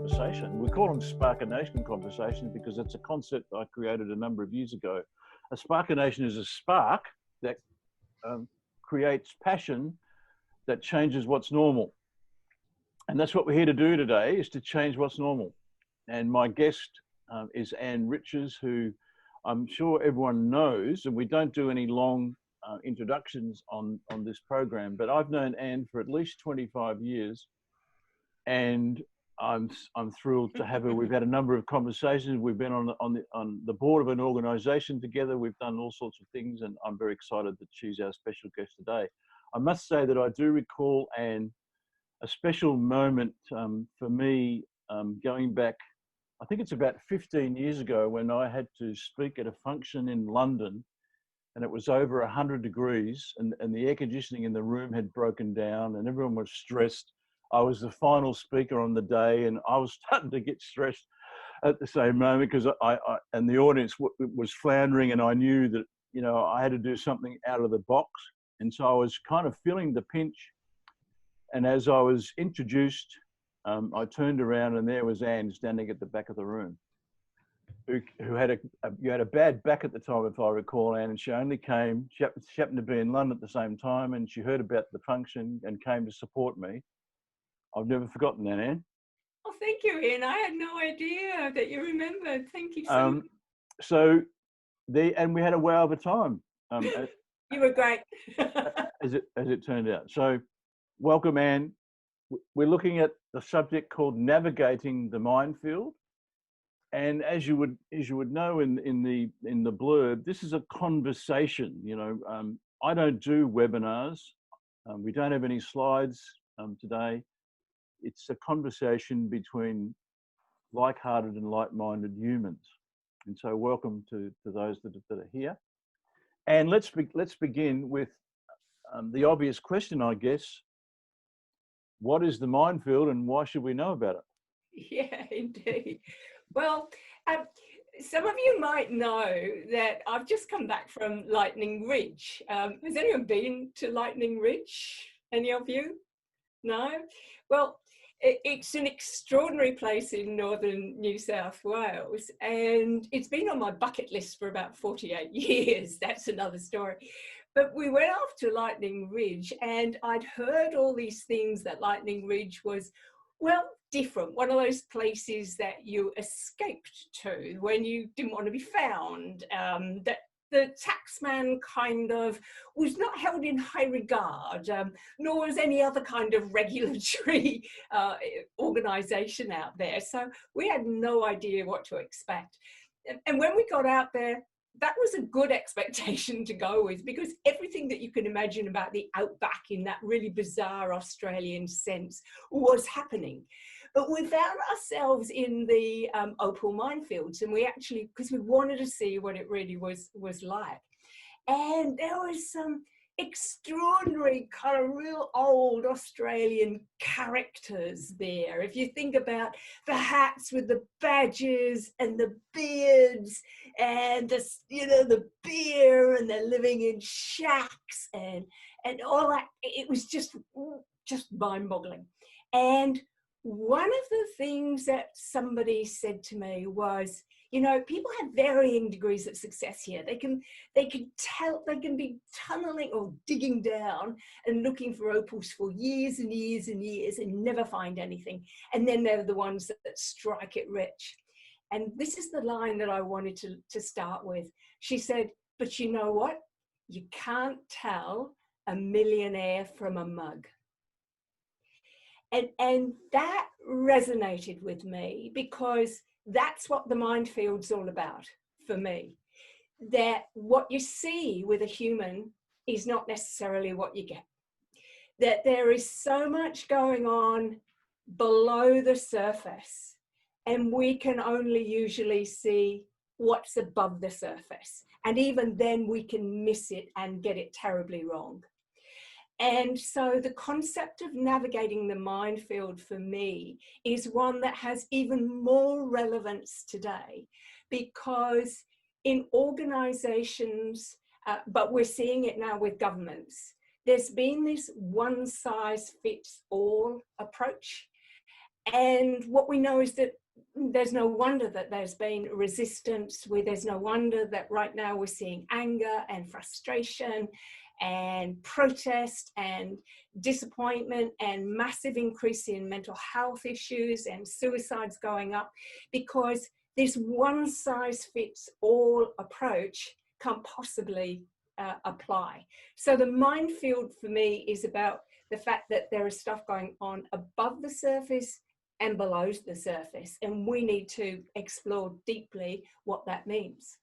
conversation. We call them Sparkination conversations because it's a concept I created a number of years ago. A Sparkination is a spark that creates passion that changes what's normal. And that's what we're here to do today, is to change what's normal. And my guest is Anne Riches, who I'm sure everyone knows, and we don't do any long introductions on this program, but I've known Anne for at least 25 years, and I'm thrilled to have her. We've had a number of conversations. We've been on the board of an organisation together. We've done all sorts of things, and I'm very excited that she's our special guest today. I must say that I do recall, Anne, a special moment for me going back, I think it's about 15 years ago, when I had to speak at a function in London, and it was over 100 degrees, and the air conditioning in the room had broken down and everyone was stressed. I was the final speaker on the day, and I was starting to get stressed at the same moment because and the audience was floundering, and I knew that, you know, I had to do something out of the box. And so I was kind of feeling the pinch. And as I was introduced, I turned around, and there was Anne standing at the back of the room, who had a bad back at the time, if I recall, Anne, and she only came, she happened to be in London at the same time, and she heard about the function and came to support me. I've never forgotten that, Anne. Oh, thank you, Ian. I had no idea that you remembered. Thank you so much. And we had a wow of a time. You were great. as it turned out. So, welcome, Anne. We're looking at the subject called navigating the minefield, and as you would know in the blurb, this is a conversation. You know, I don't do webinars. We don't have any slides today. It's a conversation between like-hearted and like-minded humans, and so welcome to those that are here. And let's begin with the obvious question, I guess. What is the minefield, and why should we know about it? Yeah, indeed. Well, some of you might know that I've just come back from Lightning Ridge. Has anyone been to Lightning Ridge? Any of you? No? Well, it's an extraordinary place in northern New South Wales, and it's been on my bucket list for about 48 years. That's another story. But we went off to Lightning Ridge, and I'd heard all these things that Lightning Ridge was, well, different. One of those places that you escaped to when you didn't want to be found, that the taxman kind of was not held in high regard, nor was any other kind of regulatory organisation out there. So we had no idea what to expect. And when we got out there, that was a good expectation to go with, because everything that you can imagine about the outback in that really bizarre Australian sense was happening. But we found ourselves in the opal minefields, and we actually, because we wanted to see what it really was like. And there was some extraordinary kind of real old Australian characters there. If you think about the hats with the badges and the beards and the, you know, the beer, and they're living in shacks and all that, it was just mind-boggling. And one of the things that somebody said to me was, you know, people have varying degrees of success here. They can be tunneling or digging down and looking for opals for years and years and years and never find anything. And then they're the ones that strike it rich. And this is the line that I wanted to start with. She said, but you know what? You can't tell a millionaire from a mug. And that resonated with me, because that's what the mindfield's all about for me. That what you see with a human is not necessarily what you get. That there is so much going on below the surface, and we can only usually see what's above the surface. And even then we can miss it and get it terribly wrong. And so the concept of navigating the minefield for me is one that has even more relevance today, because in organizations, but we're seeing it now with governments, there's been this one size fits all approach. And what we know is that there's no wonder that there's been resistance. There's no wonder that right now we're seeing anger and frustration and protest and disappointment and massive increase in mental health issues and suicides going up, because this one size fits all approach can't possibly apply. So the minefield for me is about the fact that there is stuff going on above the surface and below the surface, and we need to explore deeply what that means.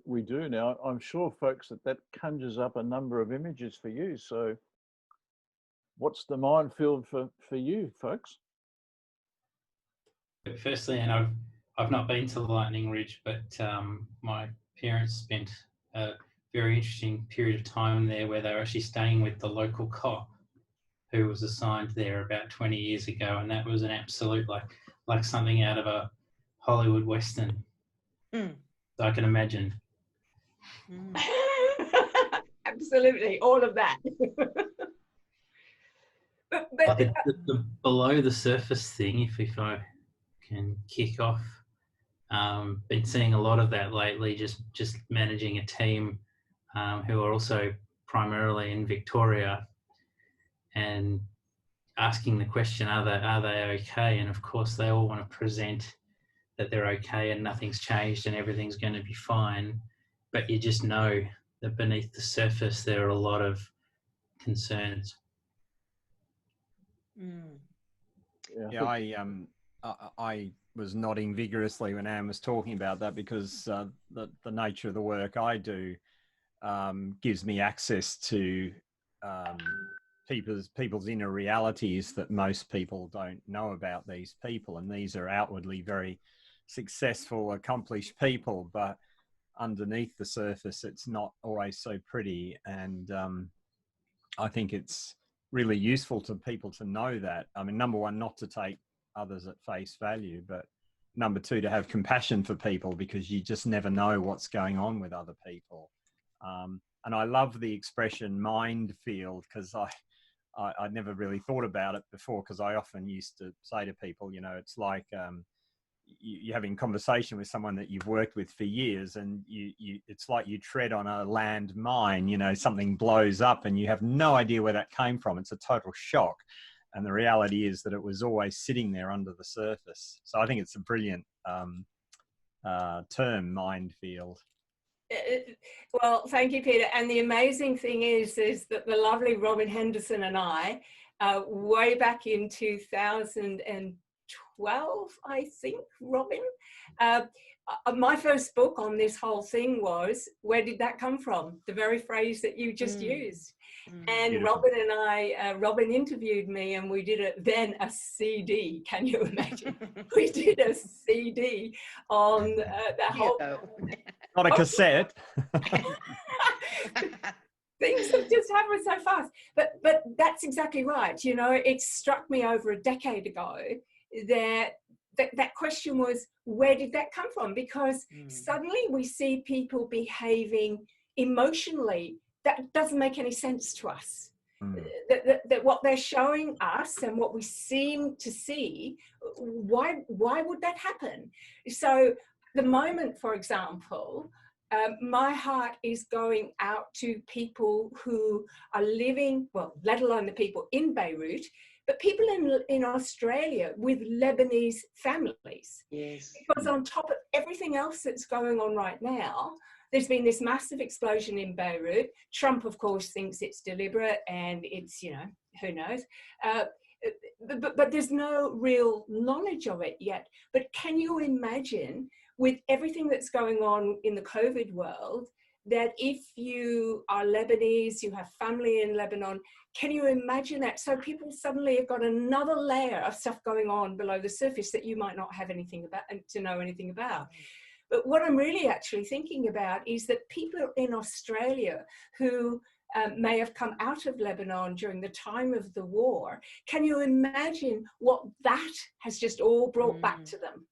We do now. I'm sure, folks, that conjures up a number of images for you. So what's the minefield for you, folks? Firstly, and I've not been to Lightning Ridge, but my parents spent a very interesting period of time there where they were actually staying with the local cop who was assigned there about 20 years ago, and that was an absolute like something out of a Hollywood Western. So I can imagine. Absolutely, all of that. but the below the surface thing, if I can kick off, been seeing a lot of that lately, just managing a team who are also primarily in Victoria, and asking the question, are they okay? And of course they all want to present that they're okay and nothing's changed and everything's going to be fine, but you just know that beneath the surface there are a lot of concerns. Yeah, I was nodding vigorously when Anne was talking about that, because the nature of the work I do gives me access to people's inner realities that most people don't know about these people. And these are outwardly very successful, accomplished people, but underneath the surface, it's not always so pretty. And I think it's really useful to people to know that. I mean, number one, not to take others at face value, but number two, to have compassion for people, because you just never know what's going on with other people. And I love the expression mind field, because I never really thought about it before, because I often used to say to people, you know, it's like you're having conversation with someone that you've worked with for years, and it's like you tread on a land mine. You know, something blows up and you have no idea where that came from. It's a total shock. And the reality is that it was always sitting there under the surface. So I think it's a brilliant term, mind field. Well, thank you, Peter. And the amazing thing is that the lovely Robin Henderson and I, way back in 2012, I think, Robin, my first book on this whole thing was, where did that come from? The very phrase that you just used. And beautiful. Robin and I, Robin interviewed me, and we did a CD. Can you imagine? We did a CD on that whole... Not a cassette. Things have just happened so fast. But that's exactly right. You know, it struck me over a decade ago that question was, where did that come from? Because suddenly we see people behaving emotionally that doesn't make any sense to us. That what they're showing us and what we seem to see, why would that happen? So the moment, for example, my heart is going out to people who are living, well, let alone the people in Beirut, but people in Australia with Lebanese families. Yes. Because on top of everything else that's going on right now, there's been this massive explosion in Beirut. Trump, of course, thinks it's deliberate and it's, you know, who knows. But there's no real knowledge of it yet. But can you imagine, with everything that's going on in the COVID world, that if you are Lebanese, you have family in Lebanon, can you imagine that? So people suddenly have got another layer of stuff going on below the surface that you might not have anything about, to know anything about. But what I'm really actually thinking about is that people in Australia who may have come out of Lebanon during the time of the war, can you imagine what that has just all brought back to them?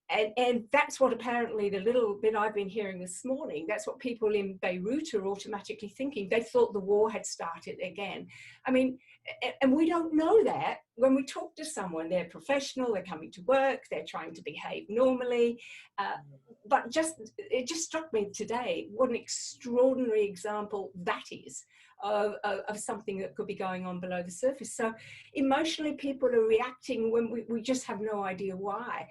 And that's what apparently the little bit I've been hearing this morning, that's what people in Beirut are automatically thinking. They thought the war had started again. I mean, And we don't know that when we talk to someone. They're professional, they're coming to work, they're trying to behave normally. But it just struck me today what an extraordinary example that is of something that could be going on below the surface. So emotionally, people are reacting when we just have no idea why.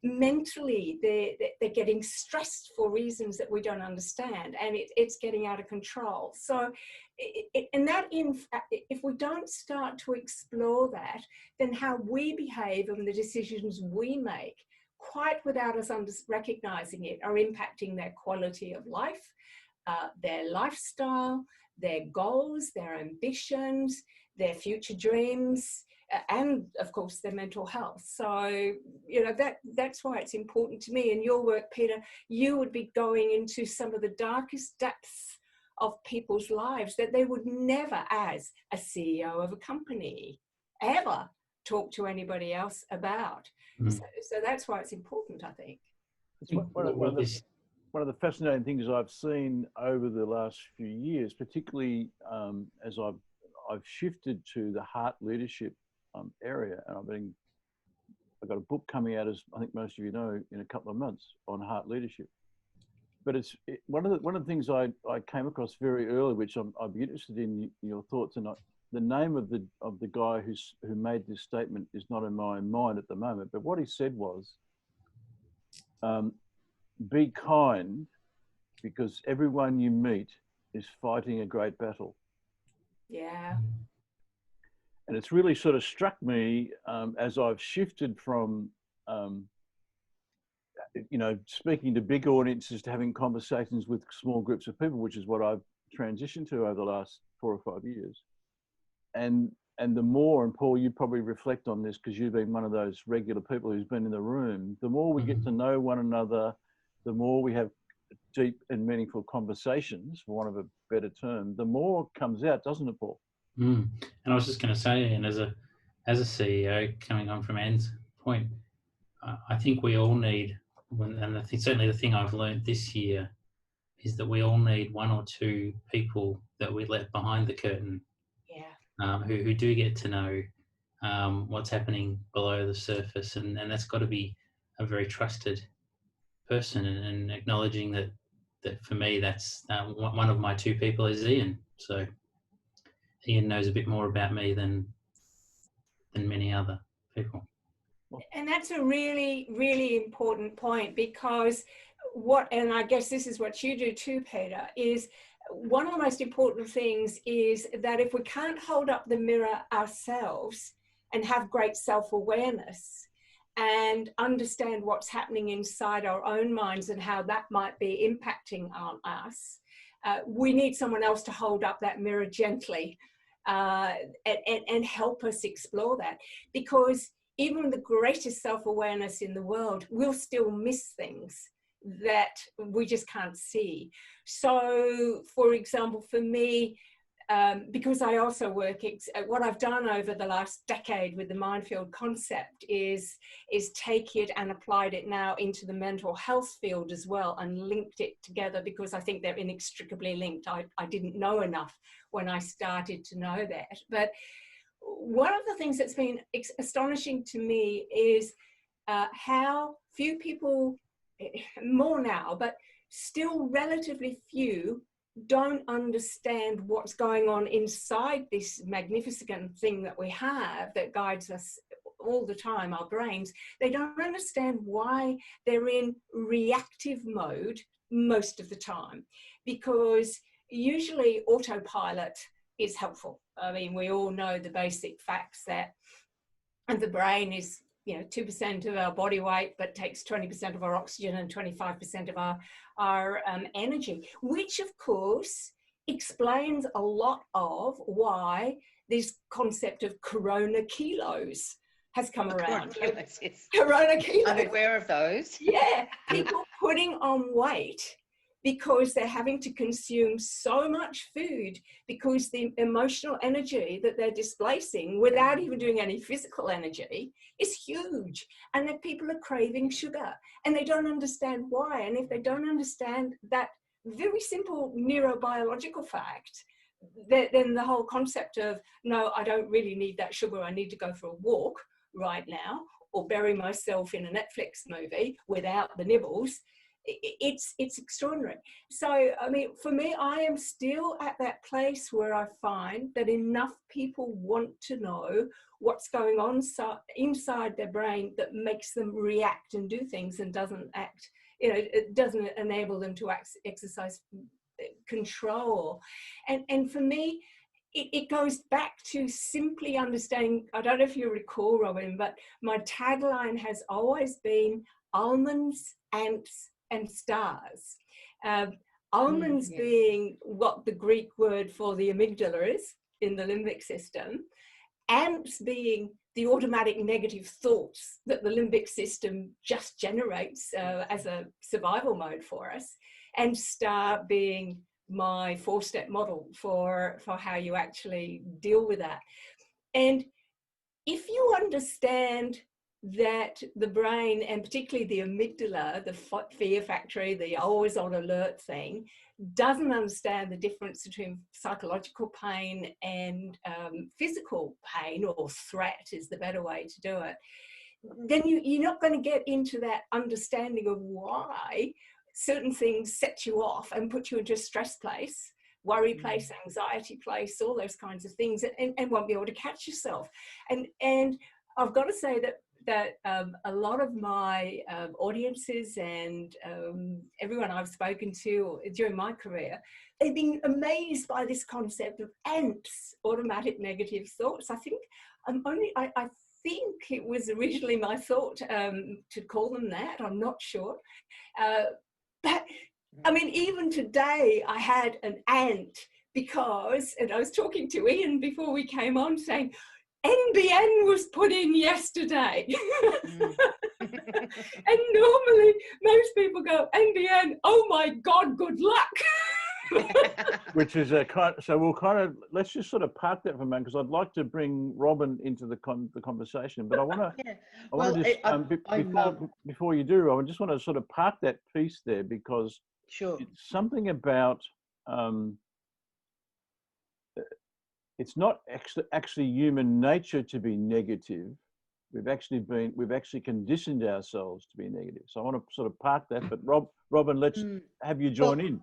Mentally, they're getting stressed for reasons that we don't understand, and it's getting out of control. So, if we don't start to explore that, then how we behave and the decisions we make, quite without us recognizing it, are impacting their quality of life, their lifestyle, their goals, their ambitions, their future dreams, and of course their mental health. So, that's why it's important to me. In your work, Peter, you would be going into some of the darkest depths of people's lives that they would never, as a CEO of a company, ever talk to anybody else about. So that's why it's important, I think. It's one of the fascinating things I've seen over the last few years, particularly as I've shifted to the heart leadership area, and I've got a book coming out, as I think most of you know, in a couple of months on heart leadership. But one of the things I came across very early, which I'd be interested in your thoughts. And the name of the guy who made this statement is not in my mind at the moment. But what he said was, "Be kind, because everyone you meet is fighting a great battle." Yeah. And it's really sort of struck me as I've shifted from speaking to big audiences to having conversations with small groups of people, which is what I've transitioned to over the last 4 or 5 years. And the more, and Paul, you probably reflect on this because you've been one of those regular people who's been in the room, the more we get to know one another, the more we have deep and meaningful conversations, for want of a better term, the more comes out, doesn't it, Paul? And I was just going to say, and as a CEO, coming on from Anne's point, I think we all need, and I think certainly the thing I've learned this year is that we all need 1 or 2 people that we let behind the curtain, who do get to know what's happening below the surface, and that's got to be a very trusted person, and acknowledging that for me, that's one of my 2 people is Ian. So Ian knows a bit more about me than many other people. And that's a really, really important point, because and I guess this is what you do too, Peter, is one of the most important things is that if we can't hold up the mirror ourselves and have great self-awareness and understand what's happening inside our own minds and how that might be impacting on us, we need someone else to hold up that mirror gently and help us explore that. Because even the greatest self-awareness in the world will still miss things that we just can't see. So, for example, for me, because I also work, what I've done over the last decade with the Mindfield concept is take it and applied it now into the mental health field as well, and linked it together, because I think they're inextricably linked. I didn't know enough when I started to know that. But one of the things that's been astonishing to me is how few people, more now, but still relatively few, don't understand what's going on inside this magnificent thing that we have that guides us all the time, our brains. They don't understand why they're in reactive mode most of the time, because usually autopilot is helpful. I mean, we all know the basic facts that the brain is 2% of our body weight, but takes 20% of our oxygen and 25% of our energy, which of course explains a lot of why this concept of corona kilos has come around. Corona kilos. I'm aware of those. Yeah, people putting on weight because they're having to consume so much food, because the emotional energy that they're displacing without even doing any physical energy is huge. And that people are craving sugar and they don't understand why. And if they don't understand that very simple neurobiological fact, then the whole concept of, no, I don't really need that sugar, I need to go for a walk right now, or bury myself in a Netflix movie without the nibbles, it's extraordinary. So, I mean, for me, I am still at that place where I find that enough people want to know what's going on inside their brain that makes them react and do things, and doesn't act, it doesn't enable them to exercise control. And for me, it goes back to simply understanding. I don't know if you recall, Robin, but my tagline has always been almonds, ants, and stars. Almonds being what the Greek word for the amygdala is in the limbic system, ants being the automatic negative thoughts that the limbic system just generates as a survival mode for us, and star being my 4-step model for how you actually deal with that. And if you understand that the brain, and particularly the amygdala, the fear factory, the always on alert thing, doesn't understand the difference between psychological pain and physical pain, or threat is the better way to do it, then you're not going to get into that understanding of why certain things set you off and put you into a stress place, worry place, anxiety place, all those kinds of things, and won't be able to catch yourself. And I've got to say that a lot of my audiences and everyone I've spoken to during my career, they've been amazed by this concept of ants, automatic negative thoughts. I think I think it was originally my thought to call them that. I'm not sure. But I mean, even today I had an ant because, and I was talking to Ian before we came on saying, NBN was put in yesterday. And normally most people go, NBN, oh my God, good luck. Which is so we'll let's just sort of park that for a moment, because I'd like to bring Robin into the conversation, but I want to, before you do, Robin, just want to sort of park that piece there, because it's something about, it's not actually human nature to be negative. We've actually conditioned ourselves to be negative. So I want to sort of park that, but Robin, let's have you join in.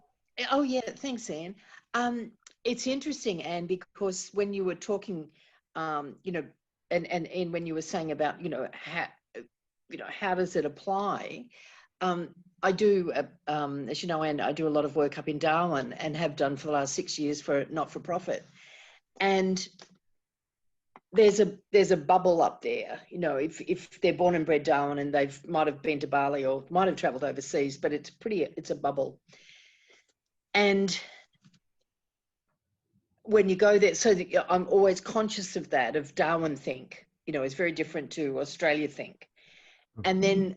Oh yeah, thanks, Anne. It's interesting, Anne, because when you were talking, and when you were saying about, how does it apply? I do, as you know, Anne, I do a lot of work up in Darwin and have done for the last 6 years for not-for-profit, and there's a bubble up there. If they're born and bred Darwin and might have been to Bali or might have travelled overseas, but it's a bubble. And when you go there, so I'm always conscious of that, of Darwin think, it's very different to Australia think. And then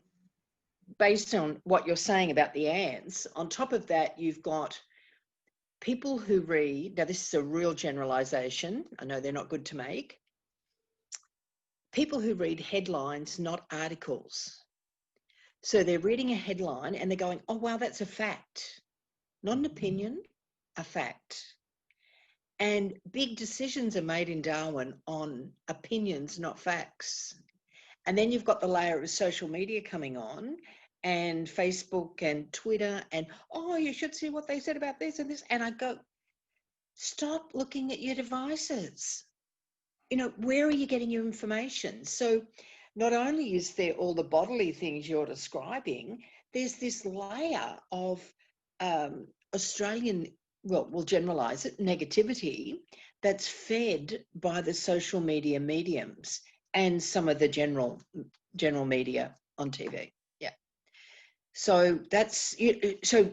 based on what you're saying about the ants, on top of that, you've got people who read, now this is a real generalization, I know they're not good to make, people who read headlines, not articles. So they're reading a headline and they're going, oh, wow, that's a fact. Not an opinion, a fact. And big decisions are made in Darwin on opinions, not facts. And then you've got the layer of social media coming on, and Facebook and Twitter, and, oh, you should see what they said about this and this. And I go, stop looking at your devices. Where are you getting your information? So not only is there all the bodily things you're describing, there's this layer of Australian, we'll generalise it, negativity that's fed by the social media mediums and some of the general media on TV. Yeah. So so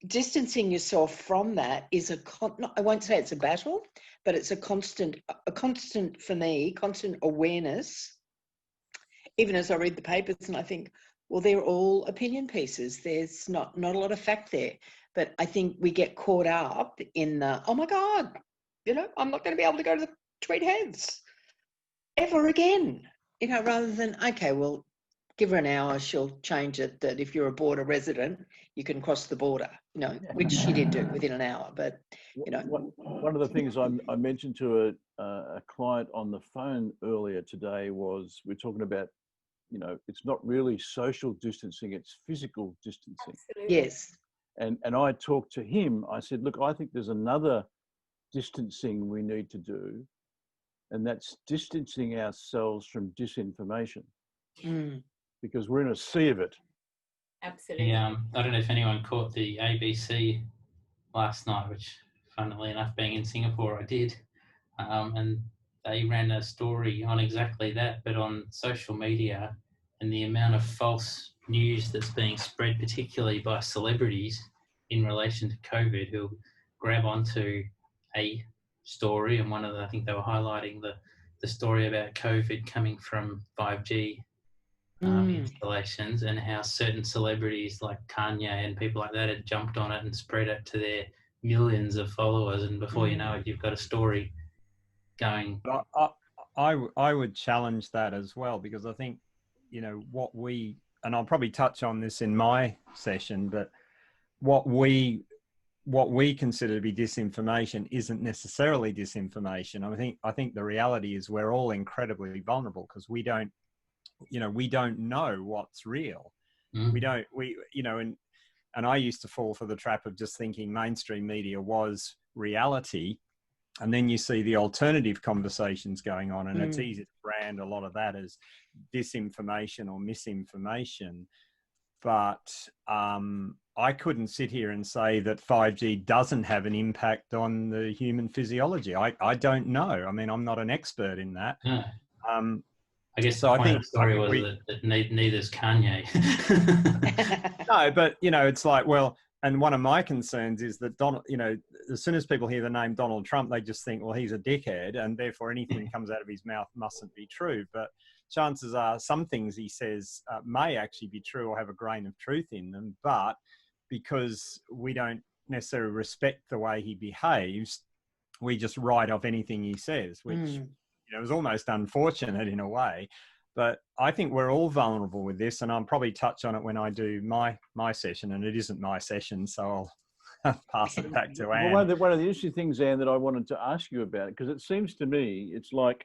distancing yourself from that is I won't say it's a battle, but it's a constant for me, constant awareness. Even as I read the papers and I think, well, they're all opinion pieces. There's not a lot of fact there. But I think we get caught up in the, oh my God, I'm not going to be able to go to the tweet heads ever again, rather than, okay, well, give her an hour, she'll change it that if you're a border resident, you can cross the border, you know, which she did do within an hour. But, you know. One of the things I mentioned to a client on the phone earlier today was, we're talking about, you know, it's not really social distancing, it's physical distancing. Absolutely. Yes. And I talked to him, I said, look, I think there's another distancing we need to do, and that's distancing ourselves from disinformation. Because we're in a sea of it. Absolutely. I don't know if anyone caught the ABC last night, which, funnily enough, being in Singapore, I did. And they ran a story on exactly that, but on social media, and the amount of false news that's being spread, particularly by celebrities in relation to COVID, who'll grab onto a story. And one of the, I think they were highlighting the story about COVID coming from 5G installations, and how certain celebrities like Kanye and people like that had jumped on it and spread it to their millions of followers, and before you know it, you've got a story going. But I would challenge that as well, because I think, you know, what we, and I'll probably touch on this in my session, but what we consider to be disinformation isn't necessarily disinformation. I think the reality is we're all incredibly vulnerable, because we don't know what's real. And I used to fall for the trap of just thinking mainstream media was reality. And then you see the alternative conversations going on, and it's easy to brand a lot of that as disinformation or misinformation. But I couldn't sit here and say that 5G doesn't have an impact on the human physiology. I don't know. I mean, I'm not an expert in that. Yeah. I guess so. The point of the story was that neither's Kanye. No, but, you know, it's like, well, and one of my concerns is that as soon as people hear the name Donald Trump, they just think, well, he's a dickhead, and therefore anything that comes out of his mouth mustn't be true. But chances are some things he says may actually be true or have a grain of truth in them. But because we don't necessarily respect the way he behaves, we just write off anything he says, which is almost unfortunate in a way. But I think we're all vulnerable with this, and I'll probably touch on it when I do my session, and it isn't my session, so I'll pass it back to Anne. Well, one of the interesting things, Anne, that I wanted to ask you about, because it seems to me it's like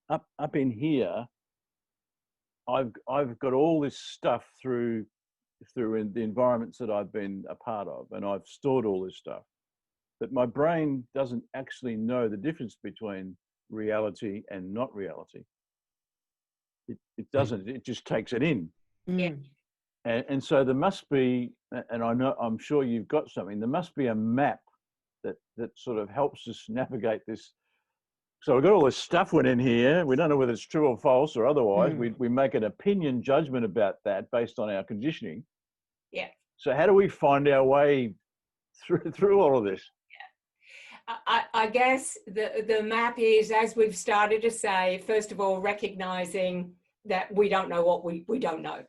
up in here, I've got all this stuff through in the environments that I've been a part of, and I've stored all this stuff, but my brain doesn't actually know the difference between reality and not reality. It doesn't. It just takes it in. And so there must be, and I'm sure you've got something. There must be a map that sort of helps us navigate this. So we've got all this stuff went in here. We don't know whether it's true or false or otherwise. We make an opinion judgment about that based on our conditioning. Yeah. So how do we find our way through all of this? I guess the map is, as we've started to say, first of all, recognizing that we don't know what we don't know.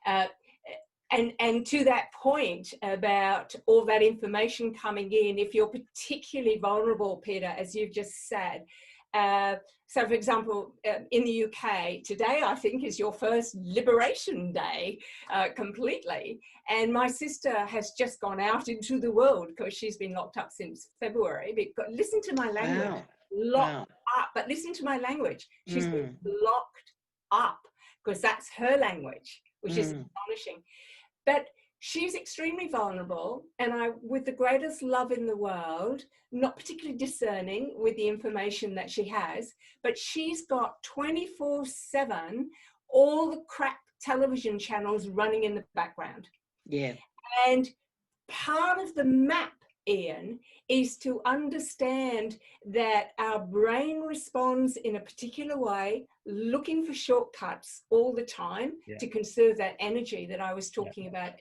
And to that point about all that information coming in, if you're particularly vulnerable, Peter, as you've just said, so for example, in the UK, today I think is your first Liberation Day completely. And my sister has just gone out into the world because she's been locked up since February. Because, listen to my language, locked up, but listen to my language. She's been locked up because that's her language, which is astonishing. But she's extremely vulnerable, and I, with the greatest love in the world, not particularly discerning with the information that she has, but she's got 24/7 all the crap television channels running in the background. Yeah. And part of the map, Ian, is to understand that our brain responds in a particular way, looking for shortcuts all the time to conserve that energy that I was talking about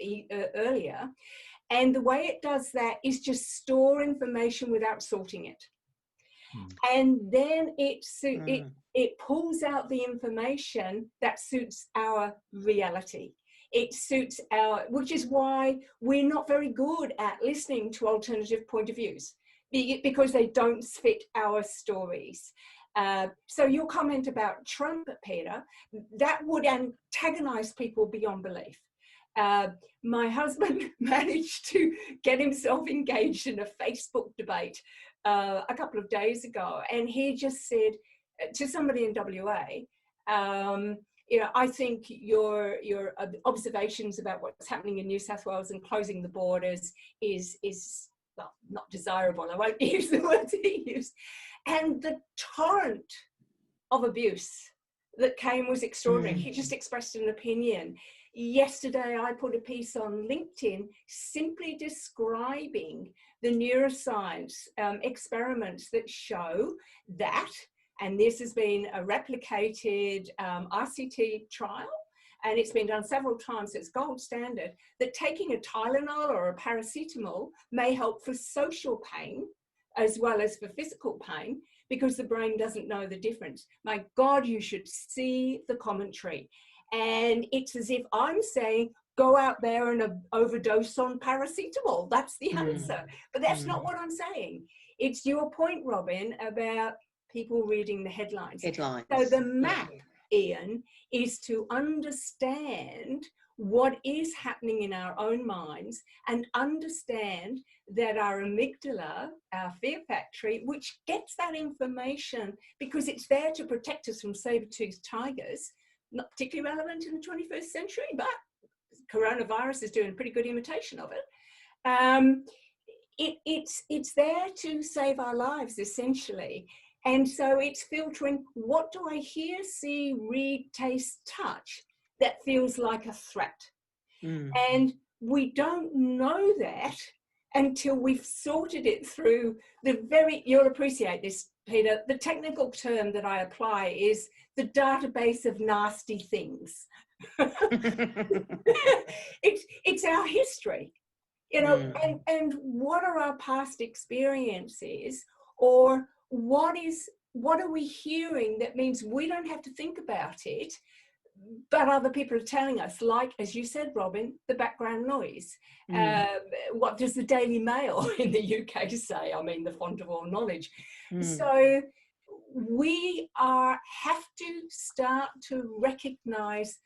earlier. And the way it does that is just store information without sorting it. And then it pulls out the information that suits our reality. It suits which is why we're not very good at listening to alternative point of views, because they don't fit our stories. So your comment about Trump, Peter, that would antagonize people beyond belief. My husband managed to get himself engaged in a Facebook debate a couple of days ago, and he just said to somebody in WA, you know, I think your observations about what's happening in New South Wales and closing the borders is well, not desirable. I won't use the words he used. And the torrent of abuse that came was extraordinary. He just expressed an opinion. Yesterday, I put a piece on LinkedIn simply describing the neuroscience experiments that show that, and this has been a replicated RCT trial, and it's been done several times, it's gold standard, that taking a Tylenol or a paracetamol may help for social pain as well as for physical pain, because the brain doesn't know the difference. My God, you should see the commentary. And it's as if I'm saying, go out there and overdose on paracetamol. That's the answer. But that's not what I'm saying. It's your point, Robin, about people reading the headlines. So the map, Ian, is to understand what is happening in our own minds and understand that our amygdala, our fear factory, which gets that information because it's there to protect us from saber-toothed tigers, not particularly relevant in the 21st century, but coronavirus is doing a pretty good imitation of it. It's there to save our lives, essentially. And so it's filtering, what do I hear, see, read, taste, touch that feels like a threat? And we don't know that until we've sorted it through you'll appreciate this, Peter, the technical term that I apply is the database of nasty things. It's our history, you know, and what are our past experiences, or what are we hearing that means we don't have to think about it, but other people are telling us, like, as you said, Robin, the background noise. What does the Daily Mail in the UK say? I mean, the font of all knowledge. So we have to start to recognize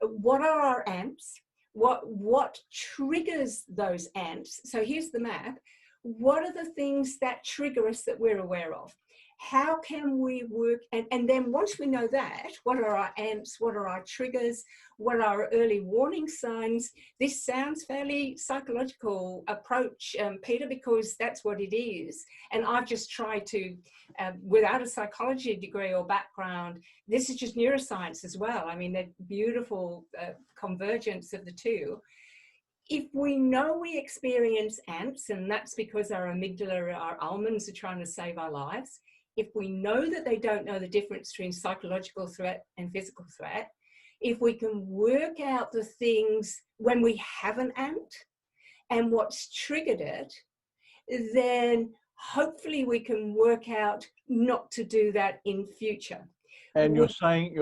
what are our amps, what triggers those amps. So here's the map. What are the things that trigger us that we're aware of? How can we work? And then once we know that, what are our amps? What are our triggers? What are our early warning signs? This sounds fairly psychological approach, Peter, because that's what it is. And I've just tried to, without a psychology degree or background, this is just neuroscience as well. I mean, the beautiful convergence of the two. If we know we experience amps, and that's because our amygdala, our almonds are trying to save our lives, if we know that they don't know the difference between psychological threat and physical threat, if we can work out the things when we have an ant and what's triggered it, then hopefully we can work out not to do that in future. And you're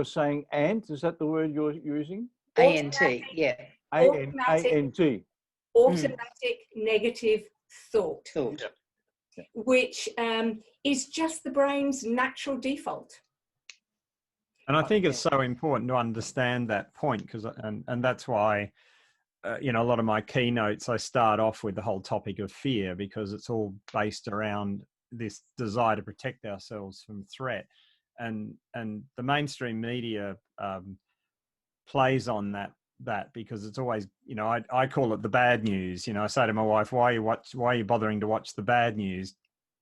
saying ant, is that the word you're using? A-N-T, yeah. A-N-T. Automatic negative thought. Yeah. Which is just the brain's natural default. And I think it's so important to understand that point, because and that's why you know, a lot of my keynotes, I start off with the whole topic of fear, because it's all based around this desire to protect ourselves from threat, and the mainstream media plays on that because it's always, you know, I call it the bad news. You know, I say to my wife, why are you bothering to watch the bad news?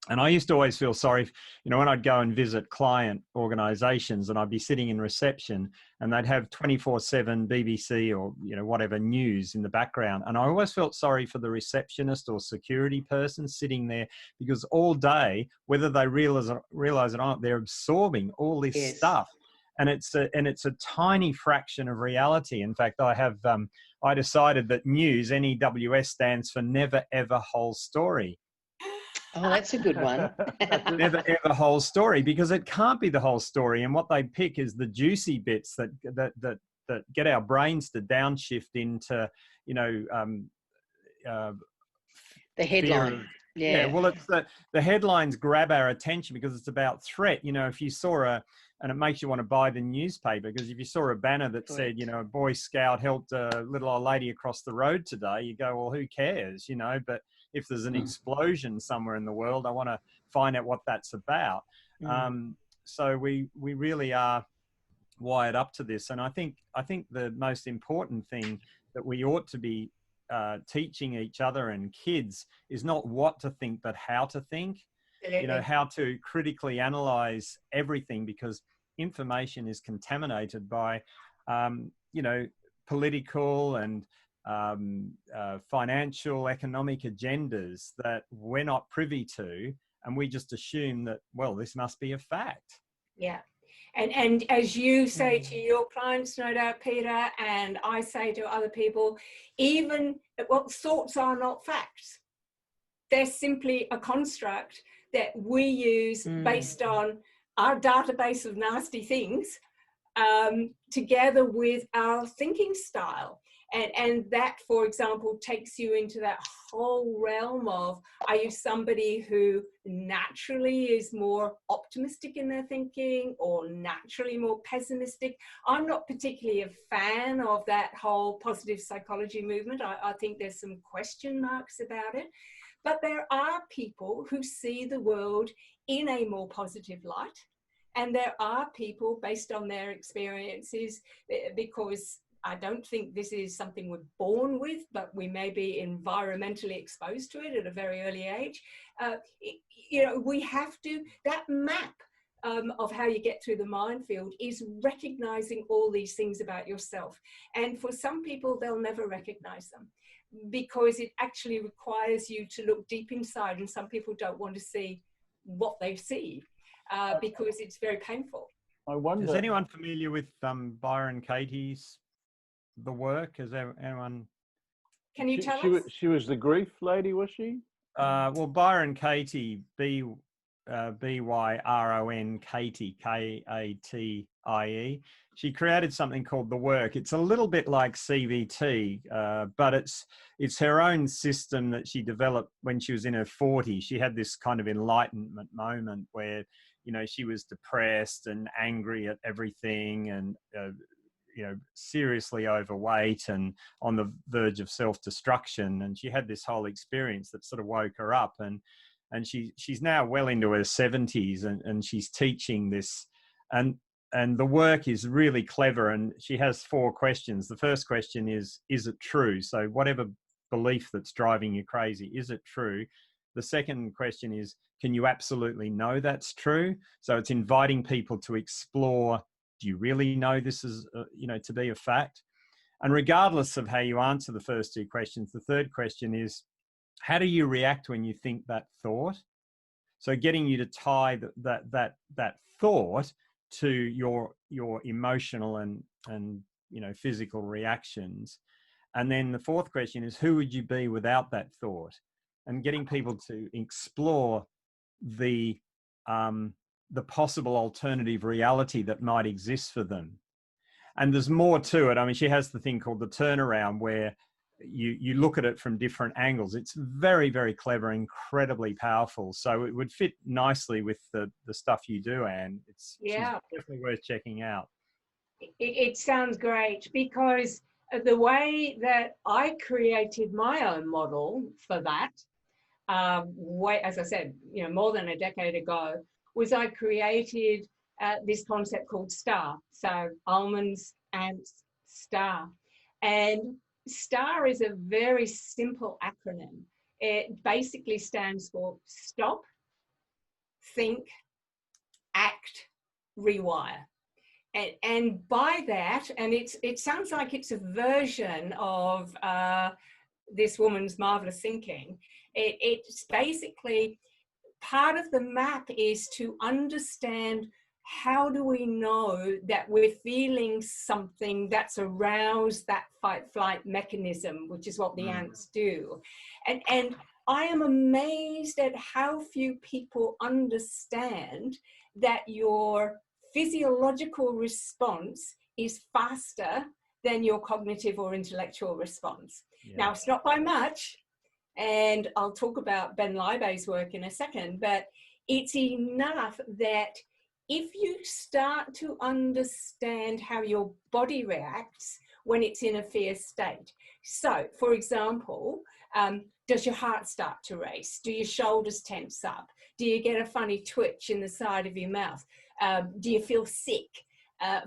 And I used to always feel sorry, you know, when I'd go and visit client organizations and I'd be sitting in reception and they'd have 24/7 BBC or, you know, whatever news in the background. And I always felt sorry for the receptionist or security person sitting there, because all day, whether they realize it or not, they're absorbing all this stuff. And it's a tiny fraction of reality. In fact, I decided that news, NEWS, stands for never ever whole story. Oh, that's a good one. Never ever whole story, because it can't be the whole story. And what they pick is the juicy bits that get our brains to downshift into, you know, the headline. Yeah, well, it's the headlines grab our attention because it's about threat. You know, if you saw and it makes you want to buy the newspaper, because if you saw a banner that said, you know, a Boy Scout helped a little old lady across the road today, you go, well, who cares, you know? But if there's an explosion somewhere in the world, I want to find out what that's about. So we really are wired up to this. And I think the most important thing that we ought to be teaching each other and kids is not what to think, but how to think. You know, how to critically analyze everything, because information is contaminated by, you know, political and financial, economic agendas that we're not privy to. And we just assume that, well, this must be a fact. Yeah. And as you say to your clients, no doubt, Peter, and I say to other people, even, well, thoughts are not facts. They're simply a construct that we use based on our database of nasty things, together with our thinking style. And that, for example, takes you into that whole realm of, are you somebody who naturally is more optimistic in their thinking or naturally more pessimistic? I'm not particularly a fan of that whole positive psychology movement. I think there's some question marks about it. But there are people who see the world in a more positive light. And there are people, based on their experiences, because I don't think this is something we're born with, but we may be environmentally exposed to it at a very early age. You know, we have to, that map of how you get through the minefield is recognizing all these things about yourself. And for some people, they'll never recognize them, because it actually requires you to look deep inside, and some people don't want to see what they see because it's very painful. I wonder. Is anyone familiar with Byron Katie's The Work? Is there anyone? Can you tell us? She was the grief lady, was she? Well, Byron Katie, Byron Katie, Katie. She created something called The Work. It's a little bit like CBT, but it's her own system that she developed when she was in her 40s. She had this kind of enlightenment moment where, you know, she was depressed and angry at everything, and you know, seriously overweight and on the verge of self-destruction. And she had this whole experience that sort of woke her up. And she's now well into her 70s, and she's teaching this. And the work is really clever. And she has 4 questions. The first question is it true? So whatever belief that's driving you crazy, is it true? The second question is, can you absolutely know that's true? So it's inviting people to explore, do you really know this is, you know, to be a fact? And regardless of how you answer the first 2 questions, the third question is, how do you react when you think that thought? So getting you to tie that thought to your emotional and you know, physical reactions. And then the fourth question is, who would you be without that thought? And getting people to explore the possible alternative reality that might exist for them. And there's more to it. I mean, she has the thing called the turnaround, where you look at it from different angles. It's very, very clever, incredibly powerful. So it would fit nicely with the stuff you do, Anne. She's definitely worth checking out. It sounds great, because the way that I created my own model for that, as I said, you know, more than a decade ago, was I created this concept called STAR. So almonds, ants, STAR. And STAR is a very simple acronym. It basically stands for stop, think, act, rewire. And by that, and it sounds like it's a version of this woman's marvelous thinking. It's basically, part of the map is to understand, how do we know that we're feeling something that's aroused that fight-flight mechanism, which is what the ants do. And I am amazed at how few people understand that your physiological response is faster than your cognitive or intellectual response. Yeah. Now, it's not by much, and I'll talk about Ben Libey's work in a second, but it's enough that if you start to understand how your body reacts when it's in a fear state. So, for example, does your heart start to race? Do your shoulders tense up? Do you get a funny twitch in the side of your mouth? Do you feel sick?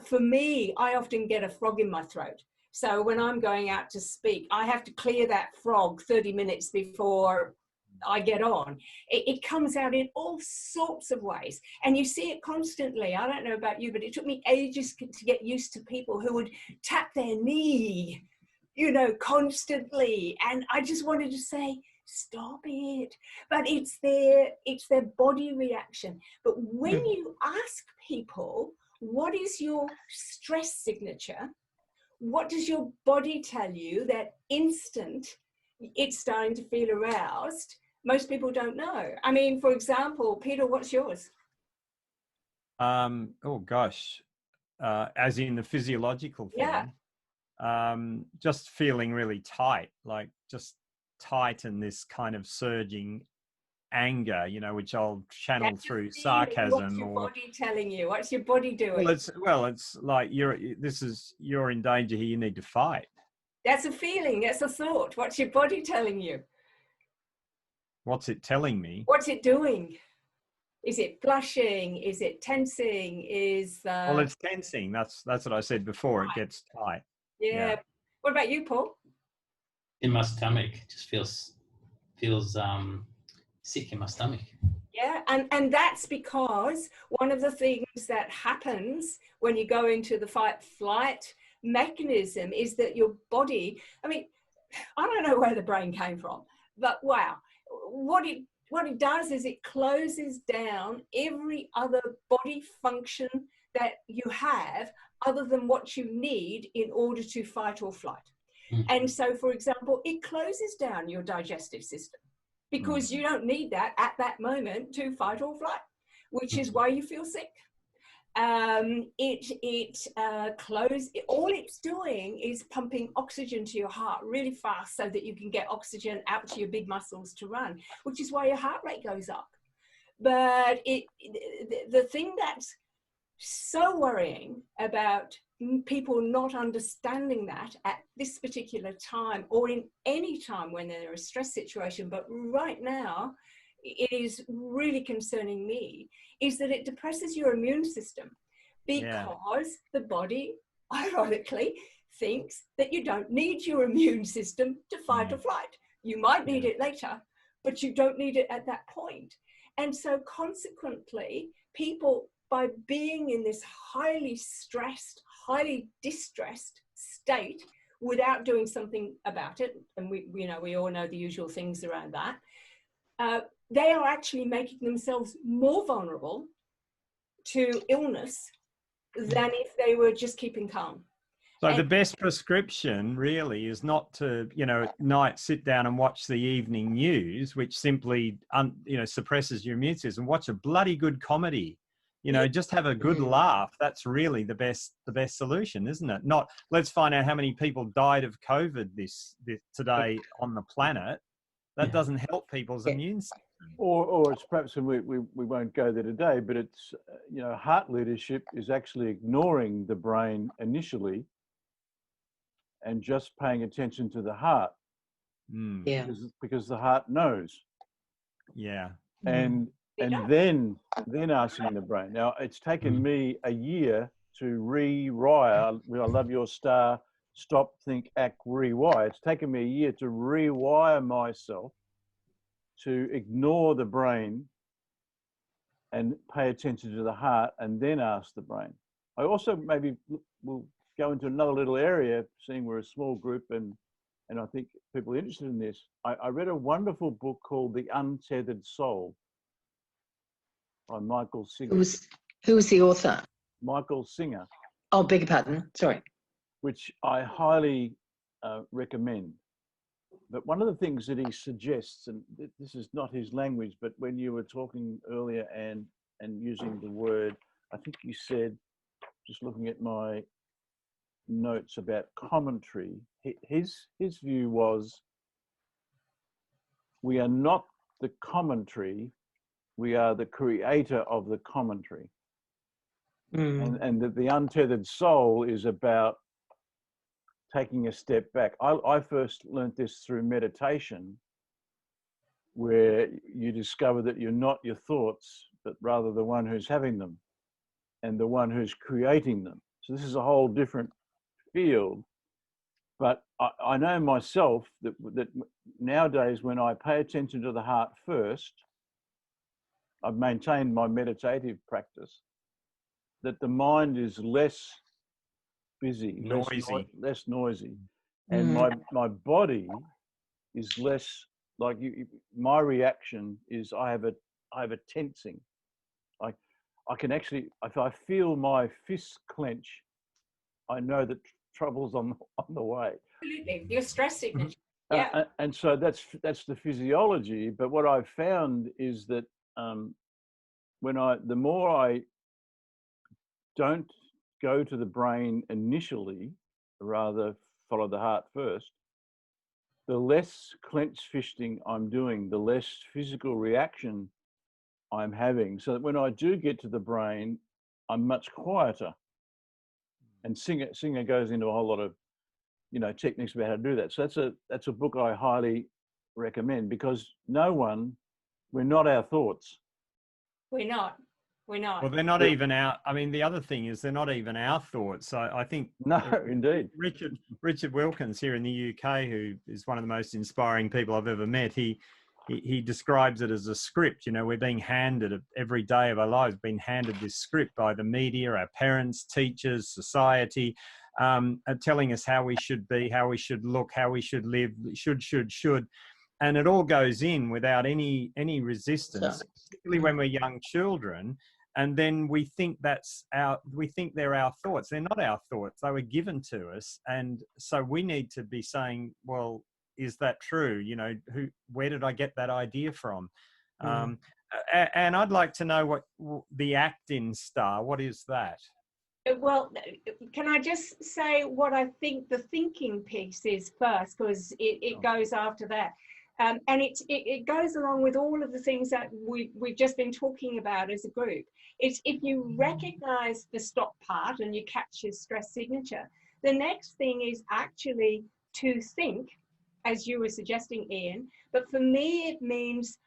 For me, I often get a frog in my throat. So when I'm going out to speak, I have to clear that frog 30 minutes before I get on. It comes out in all sorts of ways. And you see it constantly. I don't know about you, but it took me ages to get used to people who would tap their knee, you know, constantly. And I just wanted to say, stop it. But it's their body reaction. But when you ask people, what is your stress signature? What does your body tell you that instant it's starting to feel aroused? Most people don't know. I mean, for example, Peter, what's yours? Oh gosh, as in the physiological thing. Yeah. Just feeling really tight, like just tight, and this kind of surging anger, you know, which I'll channel That's through feeling. sarcasm. What's your body telling you? What's your body doing? Well, it's like you're in danger here. You need to fight. That's a feeling. That's a thought. What's your body telling you? What's it telling me? What's it doing? Is it blushing? Is it tensing? Well, it's tensing. That's what I said before. Right. It gets tight. Yeah. What about you, Paul? In my stomach, just feels sick in my stomach. Yeah, and that's because one of the things that happens when you go into the fight-flight mechanism is that your body, I mean, I don't know where the brain came from, but wow, what it does is it closes down every other body function that you have other than what you need in order to fight or flight. And so, for example, it closes down your digestive system, because you don't need that at that moment to fight or flight, which is why you feel sick. All it's doing is pumping oxygen to your heart really fast so that you can get oxygen out to your big muscles to run, which is why your heart rate goes up. But the thing that's so worrying about people not understanding that at this particular time, or in any time when they're in a stress situation, but right now it is really concerning me, is that it depresses your immune system, because the body ironically thinks that you don't need your immune system to fight or flight. You might need it later, but you don't need it at that point. And so consequently, people, by being in this highly stressed, highly distressed state without doing something about it, and we all know the usual things around that, they are actually making themselves more vulnerable to illness than if they were just keeping calm. So the best prescription really is not to, at night sit down and watch the evening news, which simply, suppresses your immune system. Watch a bloody good comedy. Just have a good laugh. That's really the best solution, isn't it? Not let's find out how many people died of COVID this today on the planet. That doesn't help people's immune system. Or it's perhaps, and we won't go there today, but it's, heart leadership is actually ignoring the brain initially and just paying attention to the heart. Because the heart knows. Yeah. And then asking the brain. Now, it's taken me a year to rewire. I love your star. Stop, think, act, rewire. It's taken me a year to rewire myself to ignore the brain and pay attention to the heart and then ask the brain. I also maybe will go into another little area, seeing we're a small group and I think people are interested in this. I read a wonderful book called The Untethered Soul by Michael Singer. Who was the author? Michael Singer. Oh, beg your pardon. Sorry. Which I highly recommend. But one of the things that he suggests, and this is not his language, but when you were talking earlier and using the word, I think you said, just looking at my notes about commentary, his view was we are not the commentary, we are the creator of the commentary. And that the untethered soul is about taking a step back. I first learned this through meditation, where you discover that you're not your thoughts, but rather the one who's having them and the one who's creating them. So this is a whole different field. But I know myself that nowadays, when I pay attention to the heart first, I've maintained my meditative practice, that the mind is less busy, less noisy. And my body is less, like my reaction is I have a tensing. I can actually, if I feel my fists clench, I know that trouble's on the way. Absolutely, your stress signature. Yeah. And so that's the physiology. But what I've found is that the more I don't go to the brain initially, rather follow the heart first, the less clenched fisting I'm doing, the less physical reaction I'm having. So that when I do get to the brain, I'm much quieter. And Singer goes into a whole lot of, techniques about how to do that. So that's a book I highly recommend, because we're not our thoughts. We're not. Well, they're not even our, the other thing is they're not even our thoughts. So I think... No, indeed. Richard Wilkins here in the UK, who is one of the most inspiring people I've ever met, he describes it as a script. We're being handed every day of our lives, being handed this script by the media, our parents, teachers, society, telling us how we should be, how we should look, how we should live, should. And it all goes in without any resistance, particularly when we're young children. And then we think they're our thoughts. They're not our thoughts. They were given to us. And so we need to be saying, well, is that true? Where did I get that idea from? And I'd like to know what the act-in star, what is that? Well, can I just say what I think the thinking piece is first, because it goes after that. And it goes along with all of the things that we've just been talking about as a group. It's if you recognize the stop part and you catch your stress signature, the next thing is actually to think, as you were suggesting, Ian, but for me, it means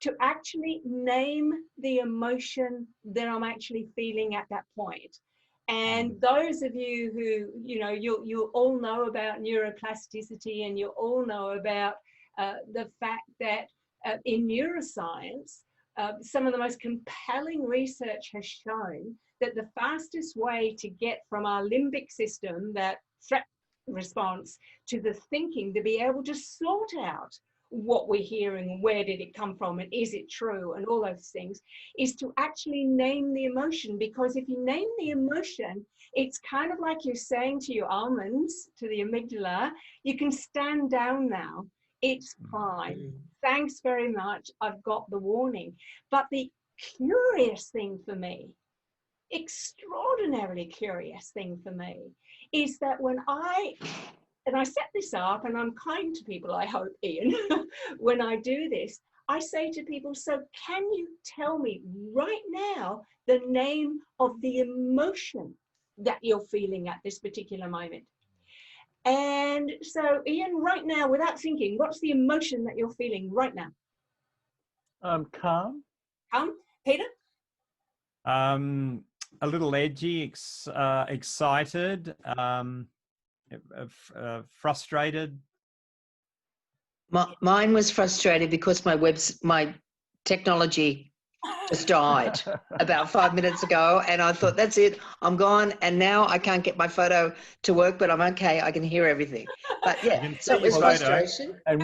to actually name the emotion that I'm actually feeling at that point. And those of you who, you all know about neuroplasticity, and you all know about the fact that in neuroscience, some of the most compelling research has shown that the fastest way to get from our limbic system, that threat response, to the thinking, to be able to sort out what we're hearing and where did it come from and is it true and all those things, is to actually name the emotion. Because if you name the emotion, it's kind of like you're saying to your almonds, to the amygdala, you can stand down now. It's fine. Thanks very much. I've got the warning. But the curious thing for me, extraordinarily curious thing for me, is that when I set this up, and I'm kind to people, I hope, Ian, when I do this, I say to people, so can you tell me right now the name of the emotion that you're feeling at this particular moment? And so, Ian, right now, without thinking, what's the emotion that you're feeling right now? Calm. Calm. Peter? A little edgy, excited, frustrated. Mine was frustrated because my technology just died about 5 minutes ago, and I thought, that's it, I'm gone, and now I can't get my photo to work, but I'm okay, I can hear everything. But yeah, so it was frustration. And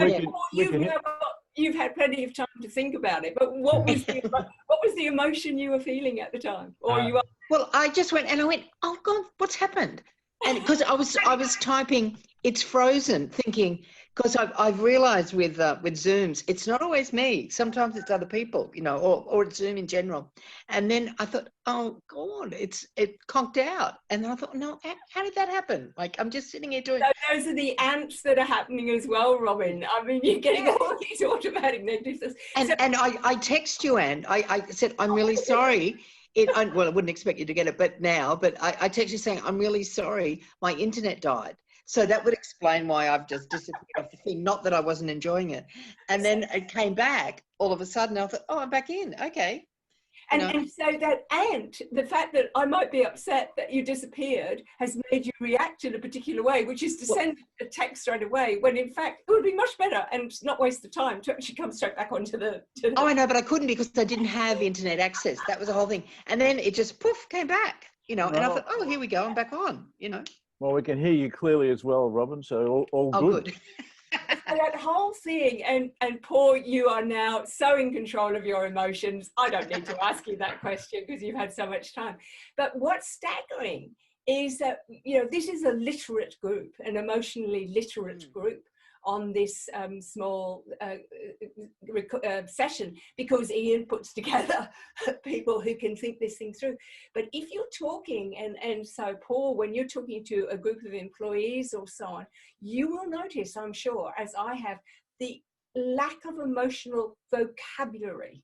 you've had plenty of time to think about it, but what was the emotion you were feeling at the time? Well, I just went, oh God, what's happened? And because I was typing it's frozen, thinking, because I've realized with Zooms, it's not always me. Sometimes it's other people, you know, or it's Zoom in general. And then I thought, oh God, it conked out. And then I thought, no, how did that happen? Like, I'm just sitting here doing. So those are the ants that are happening as well, Robin. I mean, you're getting all these automatic notices. And I text you, Anne. I said, I'm really sorry. Well, I wouldn't expect you to get it, but I text you saying, I'm really sorry, my internet died. So that would explain why I've just disappeared off the thing. Not that I wasn't enjoying it. And then it came back all of a sudden. I thought, oh, I'm back in. Okay. And so that ant, the fact that I might be upset that you disappeared has made you react in a particular way, which is to send a text straight away, when in fact it would be much better and not waste the time to actually come straight back onto the... Oh, I know, but I couldn't because I didn't have internet access. That was the whole thing. And then it just, poof, came back, you know, and I thought, oh, here we go, I'm back on, you know. Well, we can hear you clearly as well, Robin, so all good. So that whole thing, and Paul, you are now so in control of your emotions. I don't need to ask you that question because you've had so much time. But what's staggering is that, you know, this is a literate group, an emotionally literate group on this small session, because Ian puts together people who can think this thing through. But if you're talking, and so Paul, when you're talking to a group of employees or so on, you will notice, I'm sure, as I have, the lack of emotional vocabulary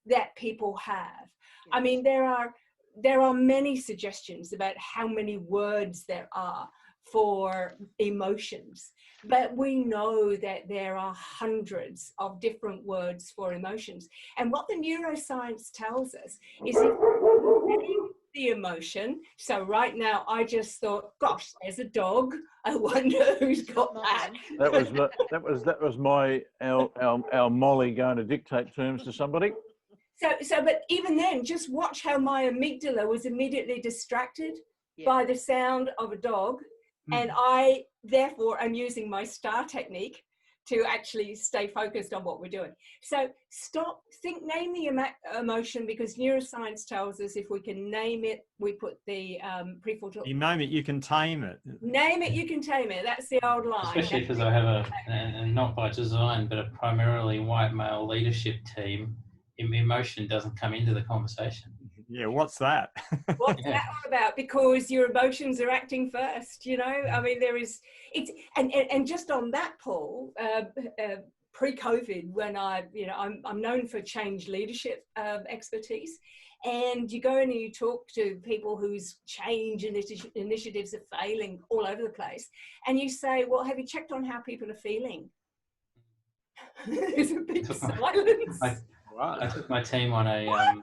that people have. I mean, there are many suggestions about how many words there are for emotions, but we know that there are hundreds of different words for emotions. And what the neuroscience tells us is if you name the emotion, so right now I just thought, gosh, there's a dog, I wonder who's got that. That was our Molly going to dictate terms to somebody. So, but even then, just watch how my amygdala was immediately distracted by the sound of a dog. And I, therefore, am using my STAR technique to actually stay focused on what we're doing. So name the emotion, because neuroscience tells us if we can name it, we put the prefrontal. You name it, you can tame it. Name it, you can tame it. That's the old line. Especially because I have and not by design, but a primarily white male leadership team, emotion doesn't come into the conversation. Yeah, what's that? What's that all about? Because your emotions are acting first, you know? I mean, and just on that, Paul, pre-COVID, when I'm known for change leadership expertise, and you go in and you talk to people whose change initiatives are failing all over the place, and you say, well, have you checked on how people are feeling? There's a big silence. I took my team on a...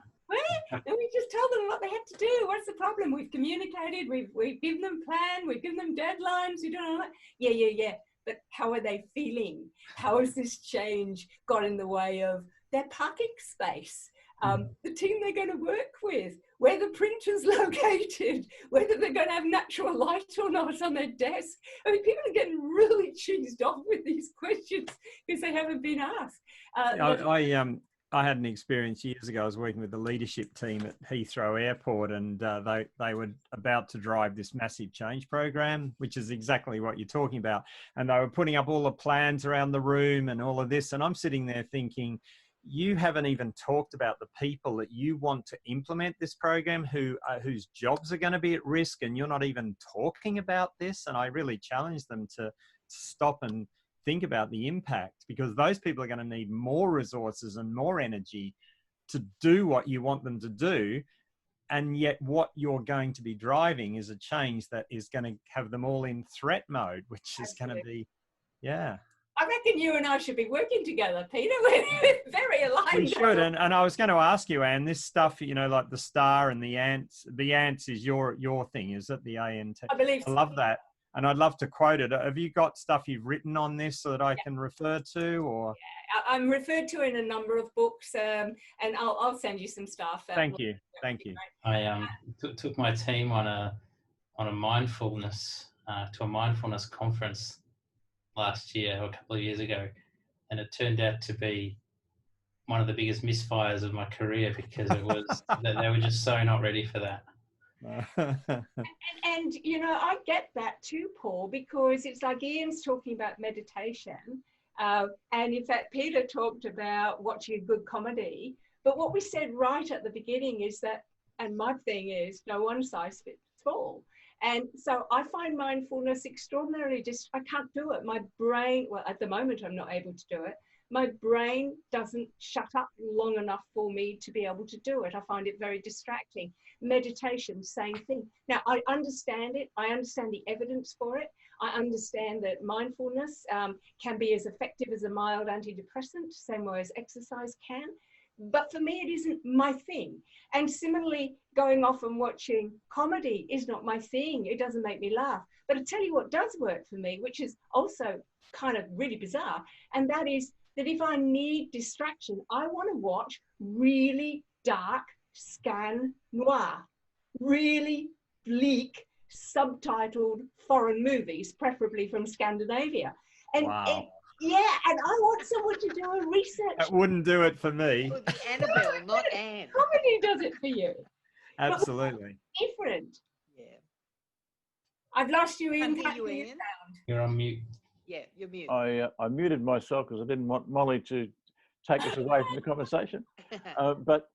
And we just tell them what they have to do. What's the problem? We've communicated, we've given them plan, we've given them deadlines, we don't know that. Yeah. But how are they feeling? How has this change got in the way of their parking space? The team they're going to work with, where the printer's located, whether they're going to have natural light or not on their desk. I mean, people are getting really cheesed off with these questions because they haven't been asked. I had an experience years ago. I was working with the leadership team at Heathrow Airport, and they were about to drive this massive change program, which is exactly what you're talking about. And they were putting up all the plans around the room and all of this. And I'm sitting there thinking, you haven't even talked about the people that you want to implement this program, whose jobs are going to be at risk, and you're not even talking about this. And I really challenged them to stop and think about the impact, because those people are going to need more resources and more energy to do what you want them to do. And yet what you're going to be driving is a change that is going to have them all in threat mode, which is going to be, I reckon you and I should be working together, Peter. We're very aligned. We should. And I was going to ask you, Anne, this stuff, you know, like the STAR and the ants is your thing, is it? The ANT? I believe so. I love that. And I'd love to quote it. Have you got stuff you've written on this so that I can refer to? Or I'm referred to in a number of books, and I'll send you some stuff. Thank you. I took my team on a mindfulness to a mindfulness conference last year or a couple of years ago, and it turned out to be one of the biggest misfires of my career, because it was that they were just so not ready for that. And you know, I get that too, Paul, because it's like Ian's talking about meditation, and in fact Peter talked about watching a good comedy, but what we said right at the beginning is that, and my thing is, no one size fits all. And so I find mindfulness extraordinarily I can't do it. My brain, well, at the moment I'm not able to do it. My brain doesn't shut up long enough for me to be able to do it. I find it very distracting. Meditation, same thing. Now, I understand it. I understand the evidence for it. I understand that mindfulness can be as effective as a mild antidepressant, same way as exercise can. But for me, it isn't my thing. And similarly, going off and watching comedy is not my thing. It doesn't make me laugh. But I tell you what does work for me, which is also kind of really bizarre, and that is that if I need distraction, I want to watch really dark scan noir, really bleak, subtitled foreign movies, preferably from Scandinavia. And Wow. yeah, and I want someone to do a research. That wouldn't do it for me. Oh, the Annabelle, not Anne. Comedy does it for you. Absolutely. Different. Yeah. I've lost you in. Can't hear you, Ian. You're on mute. Yeah, you're mute. I muted myself because I didn't want Molly to take us away from the conversation. But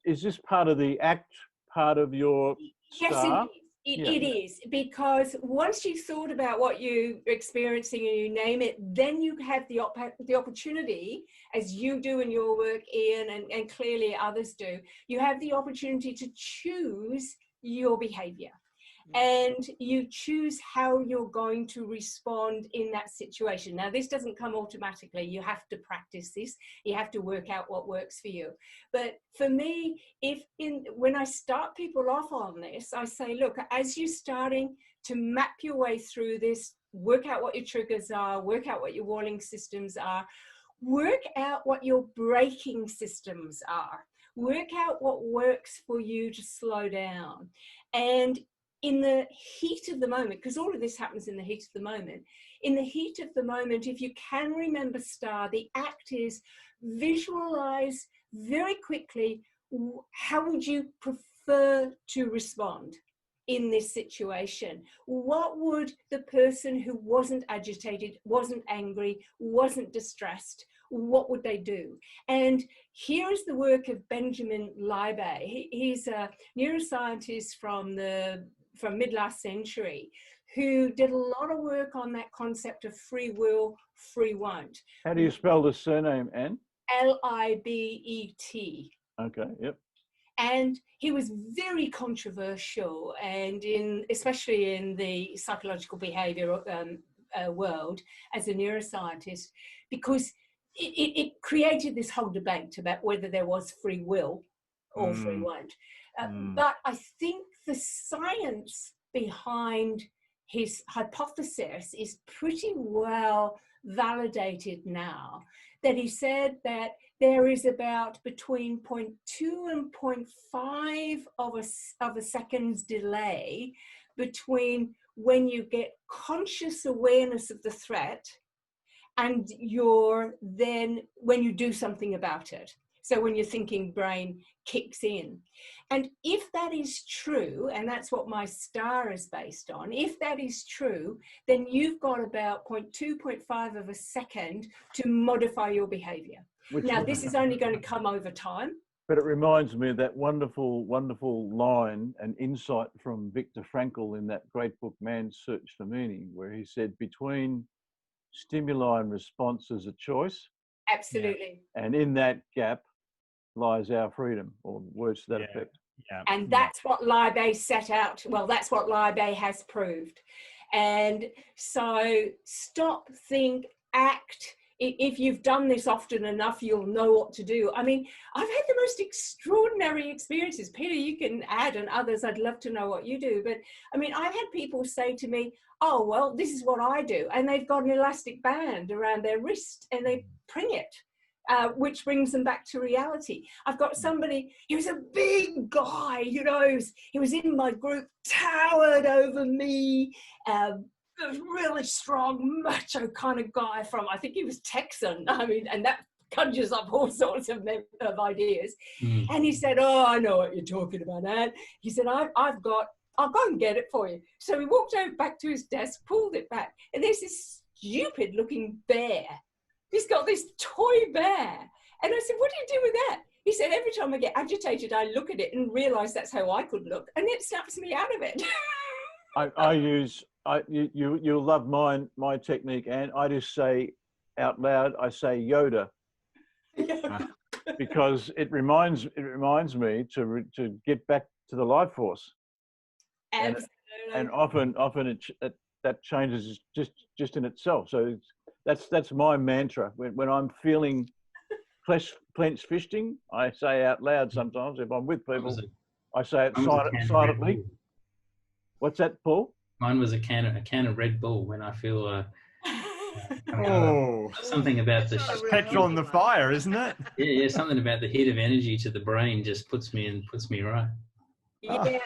is this part of the ACT part of your Yes, star? it is, because once you've thought about what you're experiencing and you name it, then you have the opportunity, as you do in your work, Ian, and clearly others do, you have the opportunity to choose your behavior. And you choose how you're going to respond in that situation. Now, this doesn't come automatically. You have to practice this. You have to work out what works for you. But for me, when I start people off on this, I say, look, as you're starting to map your way through this, work out what your triggers are, work out what your warning systems are, work out what your braking systems are, work out what works for you to slow down. And in the heat of the moment, because all of this happens in the heat of the moment, in the heat of the moment, if you can remember STAR, the ACT is visualize very quickly, how would you prefer to respond in this situation? What would the person who wasn't agitated, wasn't angry, wasn't distressed, what would they do? And here is the work of Benjamin Libet. He's a neuroscientist from mid-last century, who did a lot of work on that concept of free will, free won't. How do you spell the surname, Anne? Libet. Okay, yep. And he was very controversial, and especially in the psychological behavior world as a neuroscientist, because it created this whole debate about whether there was free will or free won't. But I think the science behind his hypothesis is pretty well validated now, that he said that there is about between 0.2 and 0.5 of a second's delay between when you get conscious awareness of the threat and when you do something about it. So when your thinking brain kicks in. And if that is true, and that's what my STAR is based on, if that is true, then you've got about 0.2, 0.5 of a second to modify your behavior. Now, this is only going to come over time. But it reminds me of that wonderful, wonderful line and insight from Viktor Frankl in that great book, Man's Search for Meaning, where he said, between stimuli and response is a choice. Absolutely. And in that gap lies our freedom, or words to that effect. Yeah. And that's what Libet set out. Well, that's what Libet has proved. And so stop, think, act. If you've done this often enough, you'll know what to do. I mean, I've had the most extraordinary experiences. Peter, you can add, and others, I'd love to know what you do. But I mean, I've had people say to me, oh, well, this is what I do. And they've got an elastic band around their wrist and they pring it. Which brings them back to reality. I've got somebody, he was a big guy, you know, he was in my group, towered over me, a really strong, macho kind of guy from, I think he was Texan. I mean, and that conjures up all sorts of ideas. And he said, oh, I know what you're talking about, Anne. He said, I'll go and get it for you. So he walked over back to his desk, pulled it back, and there's this stupid looking bear. He's got this toy bear. And I said, what do you do with that? He said, every time I get agitated, I look at it and realize that's how I could look, and it snaps me out of it. You'll love my technique, and I just say out loud, I say Yoda, because it reminds me to get back to the life force. Absolutely. And often that changes just in itself. So that's my mantra when I'm feeling clenched fisting. I say out loud sometimes if I'm with people. I say it silently. What's that, Paul? Mine was a can of Red Bull when I feel Oh, something about the petrol on the fire, isn't it? Yeah, something about the hit of energy to the brain just puts me right. Yeah.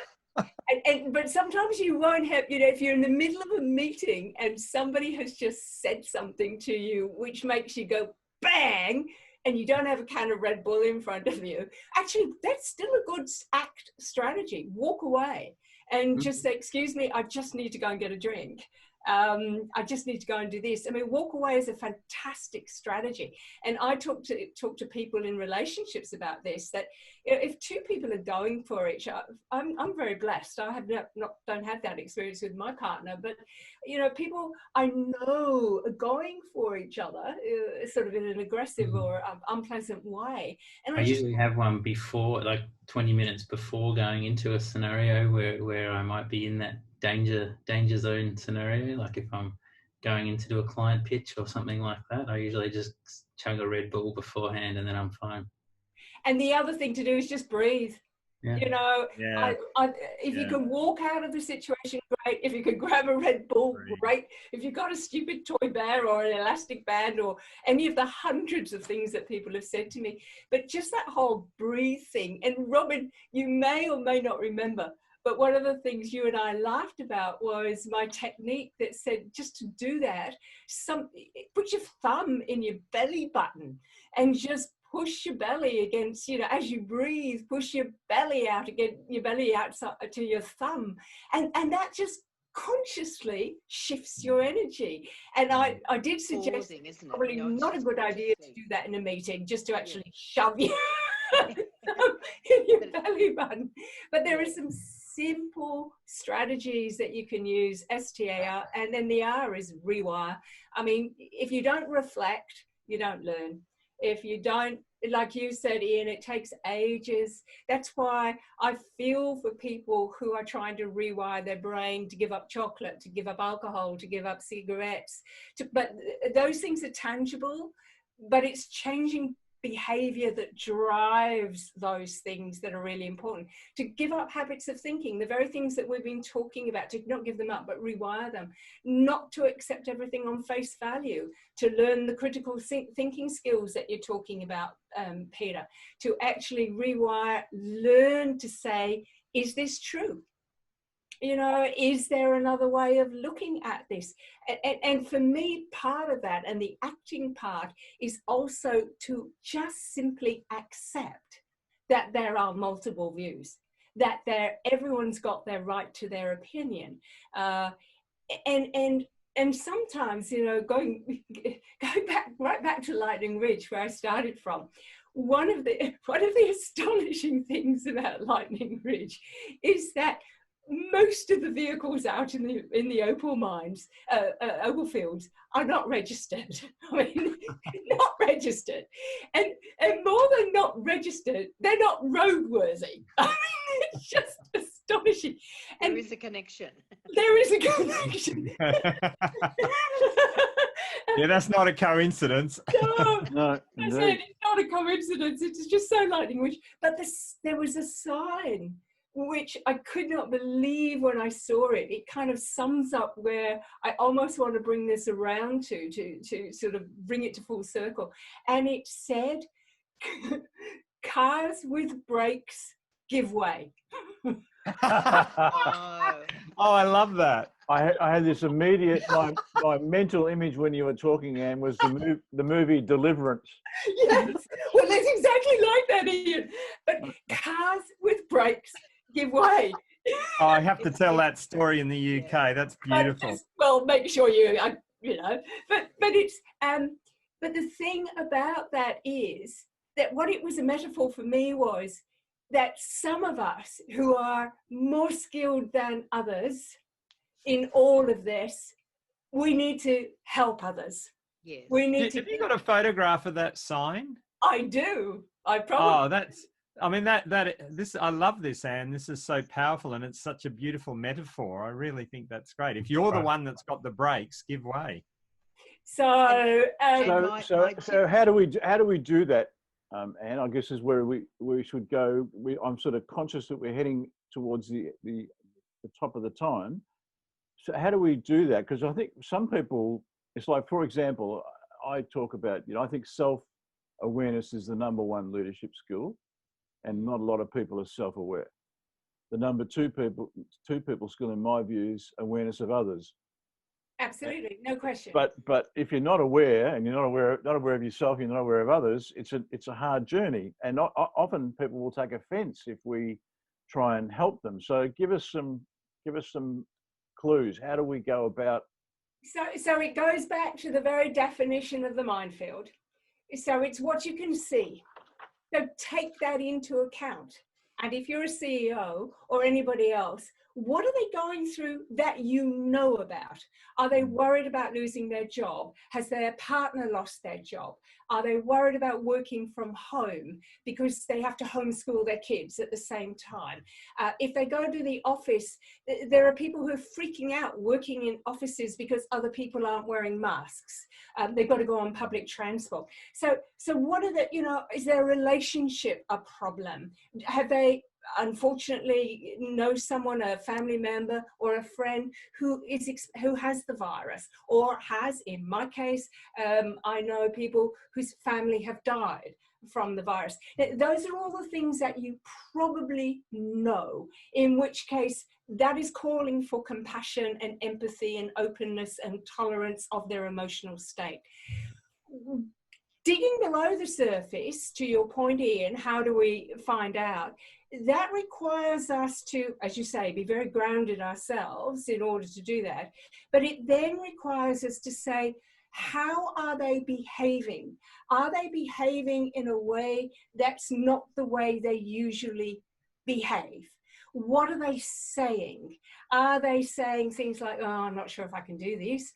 But sometimes you won't have, if you're in the middle of a meeting and somebody has just said something to you which makes you go bang, and you don't have a can of Red Bull in front of you, actually that's still a good strategy. Walk away and just say, excuse me, I just need to go and get a drink. I just need to go and do this. I mean, walk away is a fantastic strategy. And I talk to people in relationships about this, that if two people are going for each other, I'm very blessed. I don't have that experience with my partner, but people I know are going for each other, sort of in an aggressive or unpleasant way. And I usually have one before, like 20 minutes before going into a scenario where I might be in that danger zone scenario. Like if I'm going in to do a client pitch or something like that, I usually just chug a Red Bull beforehand and then I'm fine. And the other thing to do is just breathe. Yeah. If you can walk out of the situation, great. If you can grab a Red Bull, great. If you've got a stupid toy bear or an elastic band or any of the hundreds of things that people have said to me, but just that whole breathe thing. And Robin, you may or may not remember, but one of the things you and I laughed about was my technique that said just to do that, put your thumb in your belly button and just push your belly against, as you breathe, push your belly out to your thumb. And that just consciously shifts your energy. And I did suggest probably not a good idea to do that in a meeting, just to actually shove your thumb in your belly button. But there are some simple strategies that you can use, STAR, and then the R is rewire. I mean, if you don't reflect, you don't learn. If you don't, like you said, Ian, it takes ages. That's why I feel for people who are trying to rewire their brain to give up chocolate, to give up alcohol, to give up cigarettes. But those things are tangible, but it's changing behavior that drives those things that are really important. To give up habits of thinking, the very things that we've been talking about, to not give them up, but rewire them. Not to accept everything on face value, to learn the critical thinking skills that you're talking about, Peter, to actually rewire, learn to say, is this true? Is there another way of looking at this? And for me, part of that and the acting part is also to just simply accept that there are multiple views, that everyone's got their right to their opinion. And sometimes, going right back to Lightning Ridge, where I started from, one of the astonishing things about Lightning Ridge is that most of the vehicles out in the opal mines, opal fields, are not registered. I mean, not registered, and more than not registered, they're not roadworthy. I mean, it's just astonishing. And there is a connection. There is a connection. Yeah, that's not a coincidence. No, it's not a coincidence. It's just so Lightning Ridge. But there was a sign which I could not believe when I saw it. It kind of sums up where I almost want to bring this around to sort of bring it to full circle. And it said, cars with brakes give way. Oh, I love that. I had this immediate, my mental image when you were talking, Anne, was the movie Deliverance. Yes, well, it's exactly like that, Ian. But cars with brakes give way. Oh, I have to tell that story in the UK. That's beautiful. Just, well, make sure you know. But it's but the thing about that is that what it was a metaphor for me was that some of us who are more skilled than others in all of this, we need to help others. Yes. We need to. Have you got a photograph of that sign? I do. I probably. Oh, that's. I mean this. I love this, Anne. This is so powerful, and it's such a beautiful metaphor. I really think that's great. If you're the one that's got the brakes, give way. So, so how do we do that, Anne? I guess is where we should go. I'm sort of conscious that we're heading towards the top of the time. So how do we do that? Because I think some people, it's like, for example, I talk about, I think self-awareness is the #1 leadership skill, and not a lot of people are self-aware. The number two people skill, in my view, is awareness of others. absolutely, no question. But if you're not aware, and you're not aware of yourself, you're not aware of others, it's a hard journey, and often people will take offence if we try and help them. So give us some clues. How do we go about? So it goes back to the very definition of the minefield. So it's what you can see. So take that into account. And if you're a CEO or anybody else, what are they going through that you know about? Are they worried about losing their job? Has their partner lost their job? Are they worried about working from home because they have to homeschool their kids at the same time? If they go to the office, there are people who are freaking out working in offices because other people aren't wearing masks. They've got to go on public transport. So what are the, is their relationship a problem? Have they unfortunately know someone, a family member or a friend who has the virus, or has, in my case, I know people whose family have died from the virus. Those are all the things that you probably know, in which case that is calling for compassion and empathy and openness and tolerance of their emotional state. Digging below the surface, to your point, Ian, how do we find out? That requires us to, as you say, be very grounded ourselves in order to do that. But it then requires us to say, how are they behaving? Are they behaving in a way that's not the way they usually behave? What are they saying? Are they saying things like, oh, I'm not sure if I can do this.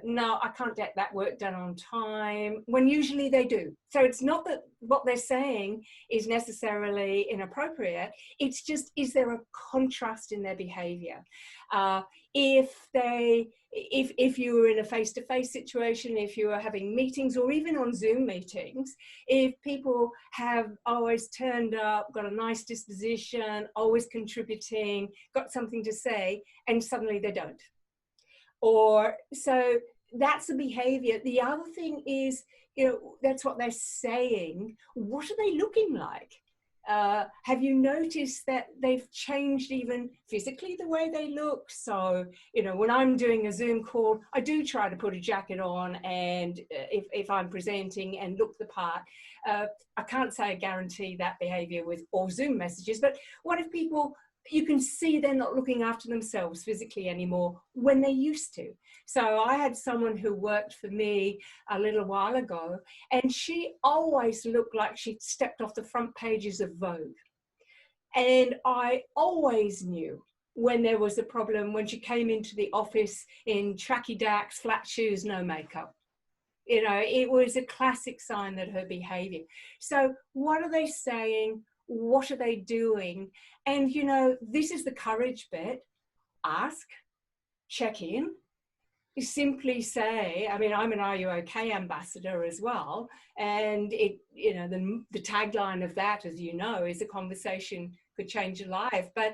No, I can't get that work done on time, when usually they do. So it's not that what they're saying is necessarily inappropriate. It's just, is there a contrast in their behavior? If you were in a face-to-face situation, if you are having meetings, or even on Zoom meetings, if people have always turned up, got a nice disposition, always contributing, got something to say, and suddenly they don't. Or so that's the behavior. The other thing is, that's what they're saying. What are they looking like? Have you noticed that they've changed even physically the way they look? So, when I'm doing a Zoom call, I do try to put a jacket on, and if I'm presenting and look the part, I can't say I guarantee that behavior with all Zoom messages, but what if people, you can see they're not looking after themselves physically anymore when they used to. So I had someone who worked for me a little while ago, and she always looked like she'd stepped off the front pages of Vogue. And I always knew when there was a problem when she came into the office in tracky dacks, flat shoes, no makeup. It was a classic sign that her behavior. So what are they saying? What are they doing? And, this is the courage bit. Ask, check in, simply say, I mean, I'm an Are You OK ambassador as well. And the tagline of that, as you know, is a conversation could change a life. But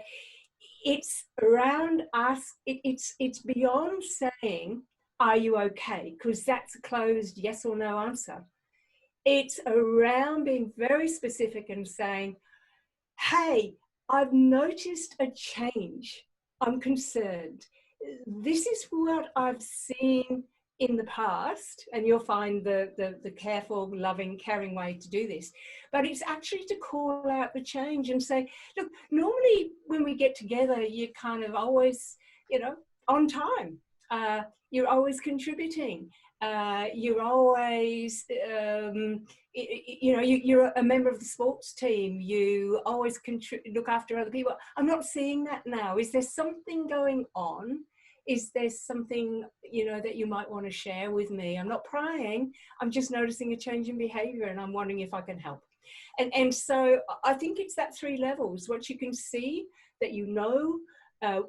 it's around us. It's beyond saying, are you OK? Because that's a closed yes or no answer. It's around being very specific and saying, hey, I've noticed a change. I'm concerned. this is what I've seen in the past, and you'll find the careful, loving, caring way to do this, but it's actually to call out the change and say, look, normally when we get together, you're kind of always, you know, on time. You're always contributing. You're always, you know, you're a member of the sports team. You always look after other people. I'm not seeing that now. Is there something going on? Is there something, you know, that you might want to share with me? I'm not prying. I'm just noticing a change in behavior, and I'm wondering if I can help. And so I think it's that 3 levels: what you can see, that you know,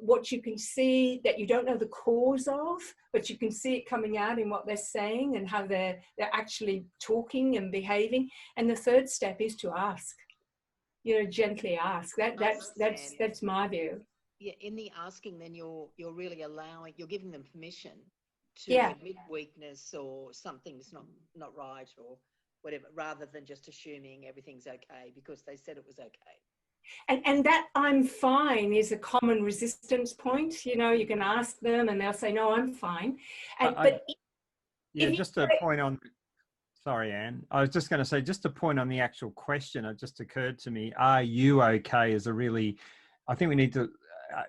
what you can see that you don't know the cause of, but you can see it coming out in what they're saying and how they're actually talking and behaving. And the 3rd step is to ask, you know, gently ask. That's my view. Yeah, in the asking, then you're really allowing, you're giving them permission to admit weakness or something's not right or whatever, rather than just assuming everything's okay because they said it was okay. And that "I'm fine" is a common resistance point. You know, you can ask them and they'll say, no, I'm fine. Just a point on, sorry, Anne. I was just going to say, just a point on the actual question. It just occurred to me, are you okay is a really, I think we need to,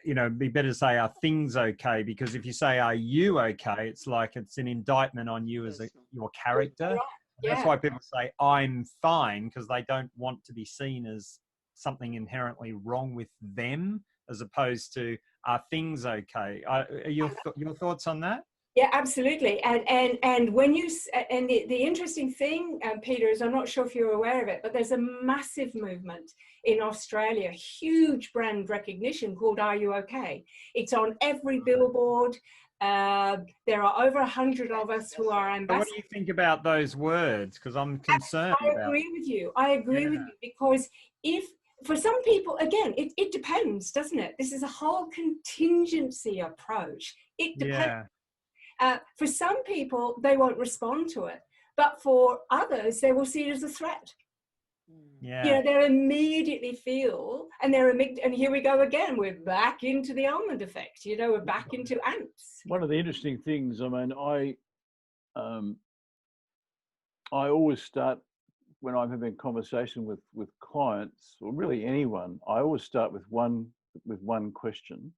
you know, be better to say, are things okay? Because if you say, are you okay? It's like it's an indictment on you as your character. Yeah. That's why people say, I'm fine, because they don't want to be seen as something inherently wrong with them, as opposed to, are things okay? Are your thoughts on that? Yeah, absolutely. And when you, and the interesting thing, Peter, is I'm not sure if you're aware of it, but there's a massive movement in Australia, huge brand recognition called Are You Okay? It's on every billboard. There are over 100 of us who are ambassadors. What do you think about those words? Because I'm concerned. I agree with you. I agree with you, because for some people, again, it depends, doesn't it? This is a whole contingency approach. It depends. Yeah. For some people, they won't respond to it, but for others, they will see it as a threat. Yeah. You know, they immediately feel, and and here we go again. We're back into the almond effect. You know, we're back into ants. One of the interesting things, I mean, I always start when I'm having a conversation with clients, or really anyone. I always start with one question.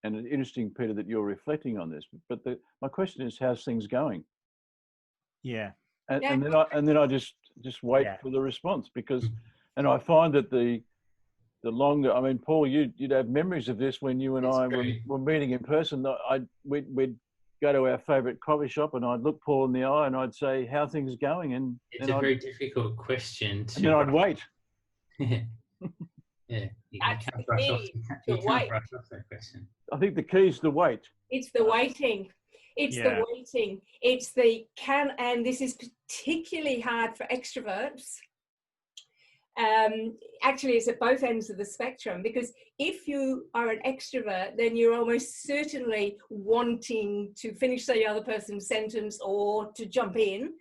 And it's interesting, Peter, that you're reflecting on this. But my question is, how's things going? Yeah. And then I just wait for the response, because, and I find that the longer, I mean, Paul, you'd have memories of this when you and I were meeting in person. We'd go to our favourite coffee shop, and I'd look Paul in the eye and I'd say, how are things going? And it's a very difficult question to. And then I'd wait. Yeah, you can't brush off that question. I think the key is the wait. It's the waiting. It's the waiting. It's the and this is particularly hard for extroverts. Actually, it's at both ends of the spectrum, because if you are an extrovert, then you're almost certainly wanting to finish the other person's sentence or to jump in.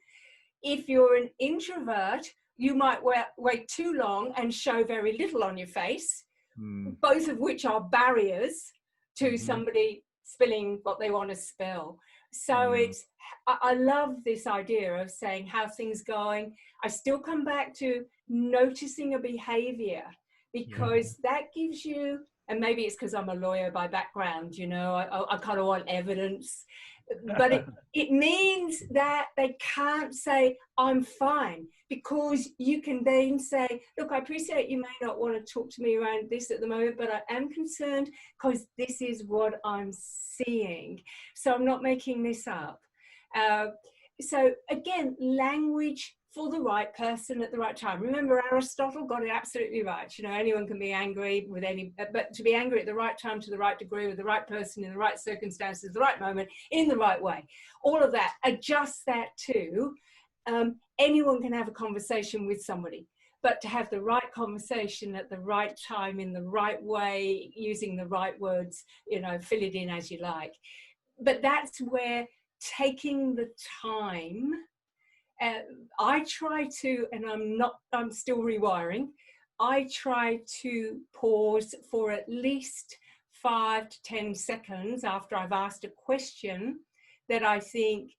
If you're an introvert, you might wait too long and show very little on your face, both of which are barriers to somebody spilling what they want to spill. So I love this idea of saying, how things going. I still come back to noticing a behavior, because that gives you, and maybe it's because I'm a lawyer by background, you know, I kind of want evidence. But it means that they can't say, I'm fine, because you can then say, look, I appreciate you may not want to talk to me around this at the moment, but I am concerned because this is what I'm seeing. So I'm not making this up. So again, language for the right person at the right time. Remember, Aristotle got it absolutely right. You know, anyone can be angry with but to be angry at the right time, to the right degree, with the right person, in the right circumstances, the right moment, in the right way. All of that, adjust that to, anyone can have a conversation with somebody, but to have the right conversation at the right time, in the right way, using the right words, you know, fill it in as you like. But that's where taking the time, I try to, and I'm still rewiring, I try to pause for at least 5 to 10 seconds after I've asked a question that I think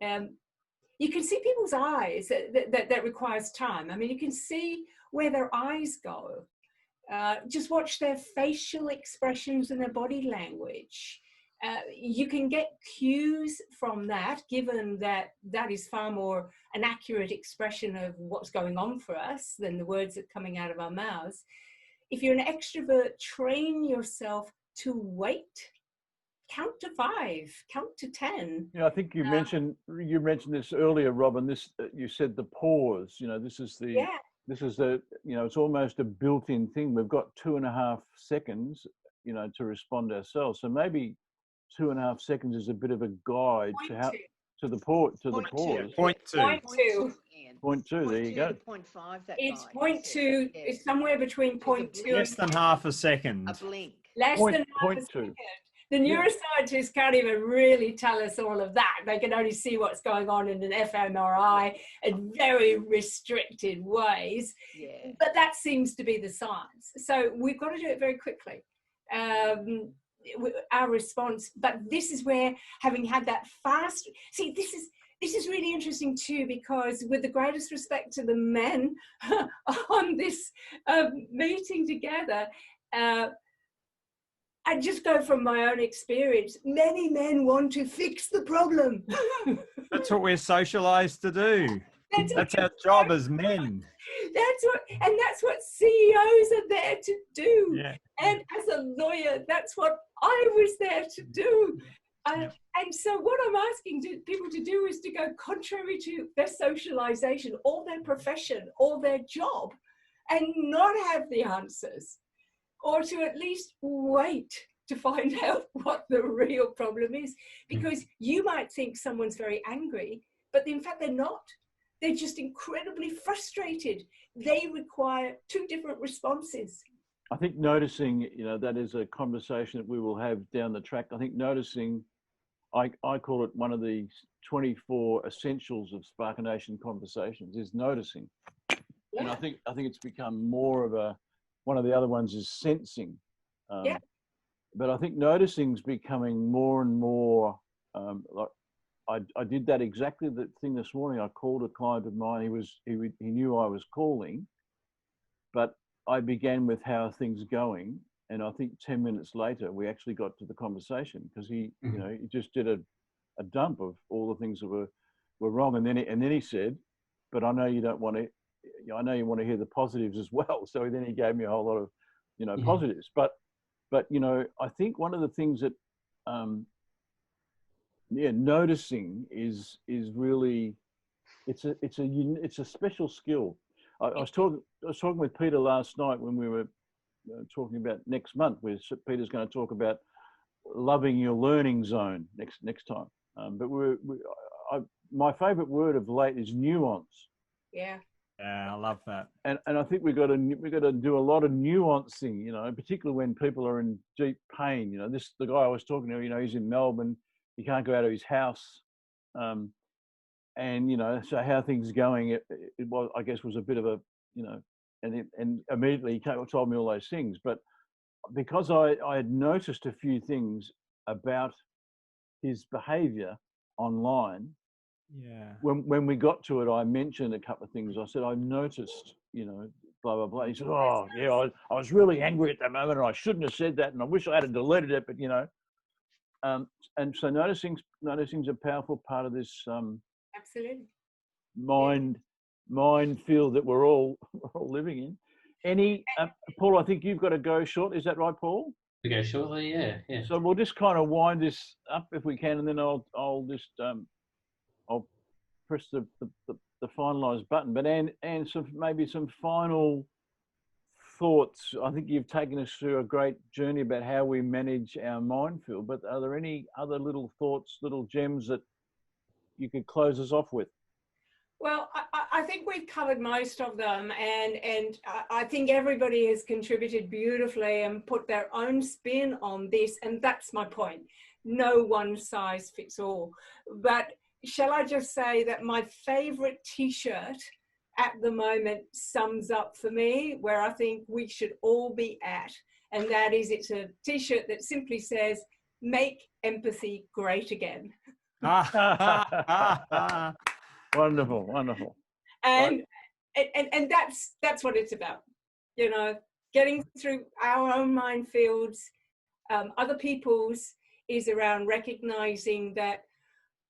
you can see people's eyes, that requires time. I mean, you can see where their eyes go. Just watch their facial expressions and their body language. You can get cues from that, given that that is far more an accurate expression of what's going on for us than the words that are coming out of our mouths. If you're an extrovert, train yourself to wait. Count to 5, count to 10. Yeah, I think you mentioned this earlier, Robin. This you said the pause. You know, this is the you know, it's almost a built-in thing. We've got 2.5 seconds, you know, to respond ourselves. So maybe 2.5 seconds is a bit of a guide to how to the pause. Point two. Point two. There you go. 0.5. That It's guy, 0.2. yeah. It's somewhere between 0.2 Less than half a second. A blink. less Point- than half a point two. second. The neuroscientists can't even really tell us all of that. They can only see what's going on in an fMRI in very restricted ways. Yeah. But that seems to be the science. So we've got to do it very quickly. Our response, but this is where, having had that fast, see, this is really interesting too, because with the greatest respect to the men on this meeting together, I just go from my own experience. Many men want to fix the problem. That's what we're socialized to do. That's our job as men. That's what CEOs are there to do. Yeah. And as a lawyer, that's what I was there to do. And so what I'm asking people to do is to go contrary to their socialization, or their profession, or their job, and not have the answers, or to at least wait to find out what the real problem is. Because you might think someone's very angry, but in fact they're not. They're just incredibly frustrated. They require 2 different responses. I think noticing, you know, that is a conversation that we will have down the track. I think noticing, I call it one of the 24 essentials of Sparkination conversations, is noticing. Yeah. And I think it's become more of one of the other ones is sensing. But I think noticing is becoming more and more, like I did that exactly the thing this morning. I called a client of mine. He knew I was calling, but I began with how are things going, and I think 10 minutes later we actually got to the conversation, because he you know, he just did a dump of all the things that were wrong, and then he said, but I know you don't want to, I know you want to hear the positives as well. So then he gave me a whole lot of, you know, positives. But you know, I think one of the things that noticing is really, it's a special skill. I was talking with Peter last night when we were talking about next month, where Peter's going to talk about loving your learning zone next time. But my favourite word of late is nuance. Yeah. Yeah, I love that. And I think we've got to do a lot of nuancing, you know, particularly when people are in deep pain. You know, the guy I was talking to, you know, he's in Melbourne, he can't go out of his house, and you know, so how things going? It was, I guess, was a bit of a, you know, and immediately he told me all those things. But because I had noticed a few things about his behaviour online. Yeah. When we got to it, I mentioned a couple of things. I said, I noticed, you know, blah, blah, blah. He said, oh, yeah, I was really angry at that moment, and I shouldn't have said that, and I wish I had deleted it, but, you know. And so noticing's a powerful part of this Absolutely. minefield that we're all living in. Paul, I think you've got to go short. Is that right, Paul? To go shortly, yeah. So we'll just kind of wind this up if we can, and then I'll just I'll press the finalise button. But and maybe some final thoughts. I think you've taken us through a great journey about how we manage our minefield. But are there any other little thoughts, little gems that you could close us off with? Well, I think we've covered most of them, and I think everybody has contributed beautifully and put their own spin on this, and that's my point. No one size fits all. But shall I just say that my favourite T-shirt at the moment sums up for me where I think we should all be at, And that is, it's a t-shirt that simply says, make empathy great again. Wonderful, wonderful. And that's what it's about, you know, getting through our own minefields, other people's is around recognizing that,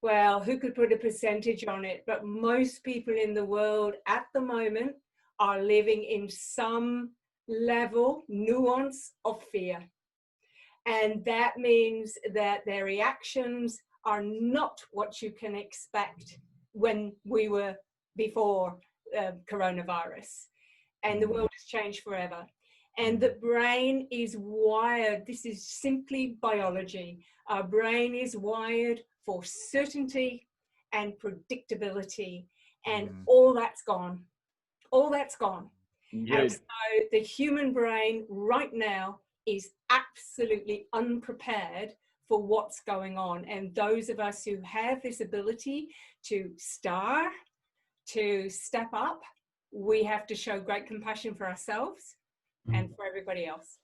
well, who could put a percentage on it, but most people in the world at the moment are living in some level, nuance of fear. And that means that their reactions are not what you can expect when we were before coronavirus. And the world has changed forever. And the brain is wired, this is simply biology. Our brain is wired for certainty and predictability, and all that's gone. All that's gone. Indeed. And so the human brain right now is absolutely unprepared for what's going on. And those of us who have this ability to step up, we have to show great compassion for ourselves and for everybody else.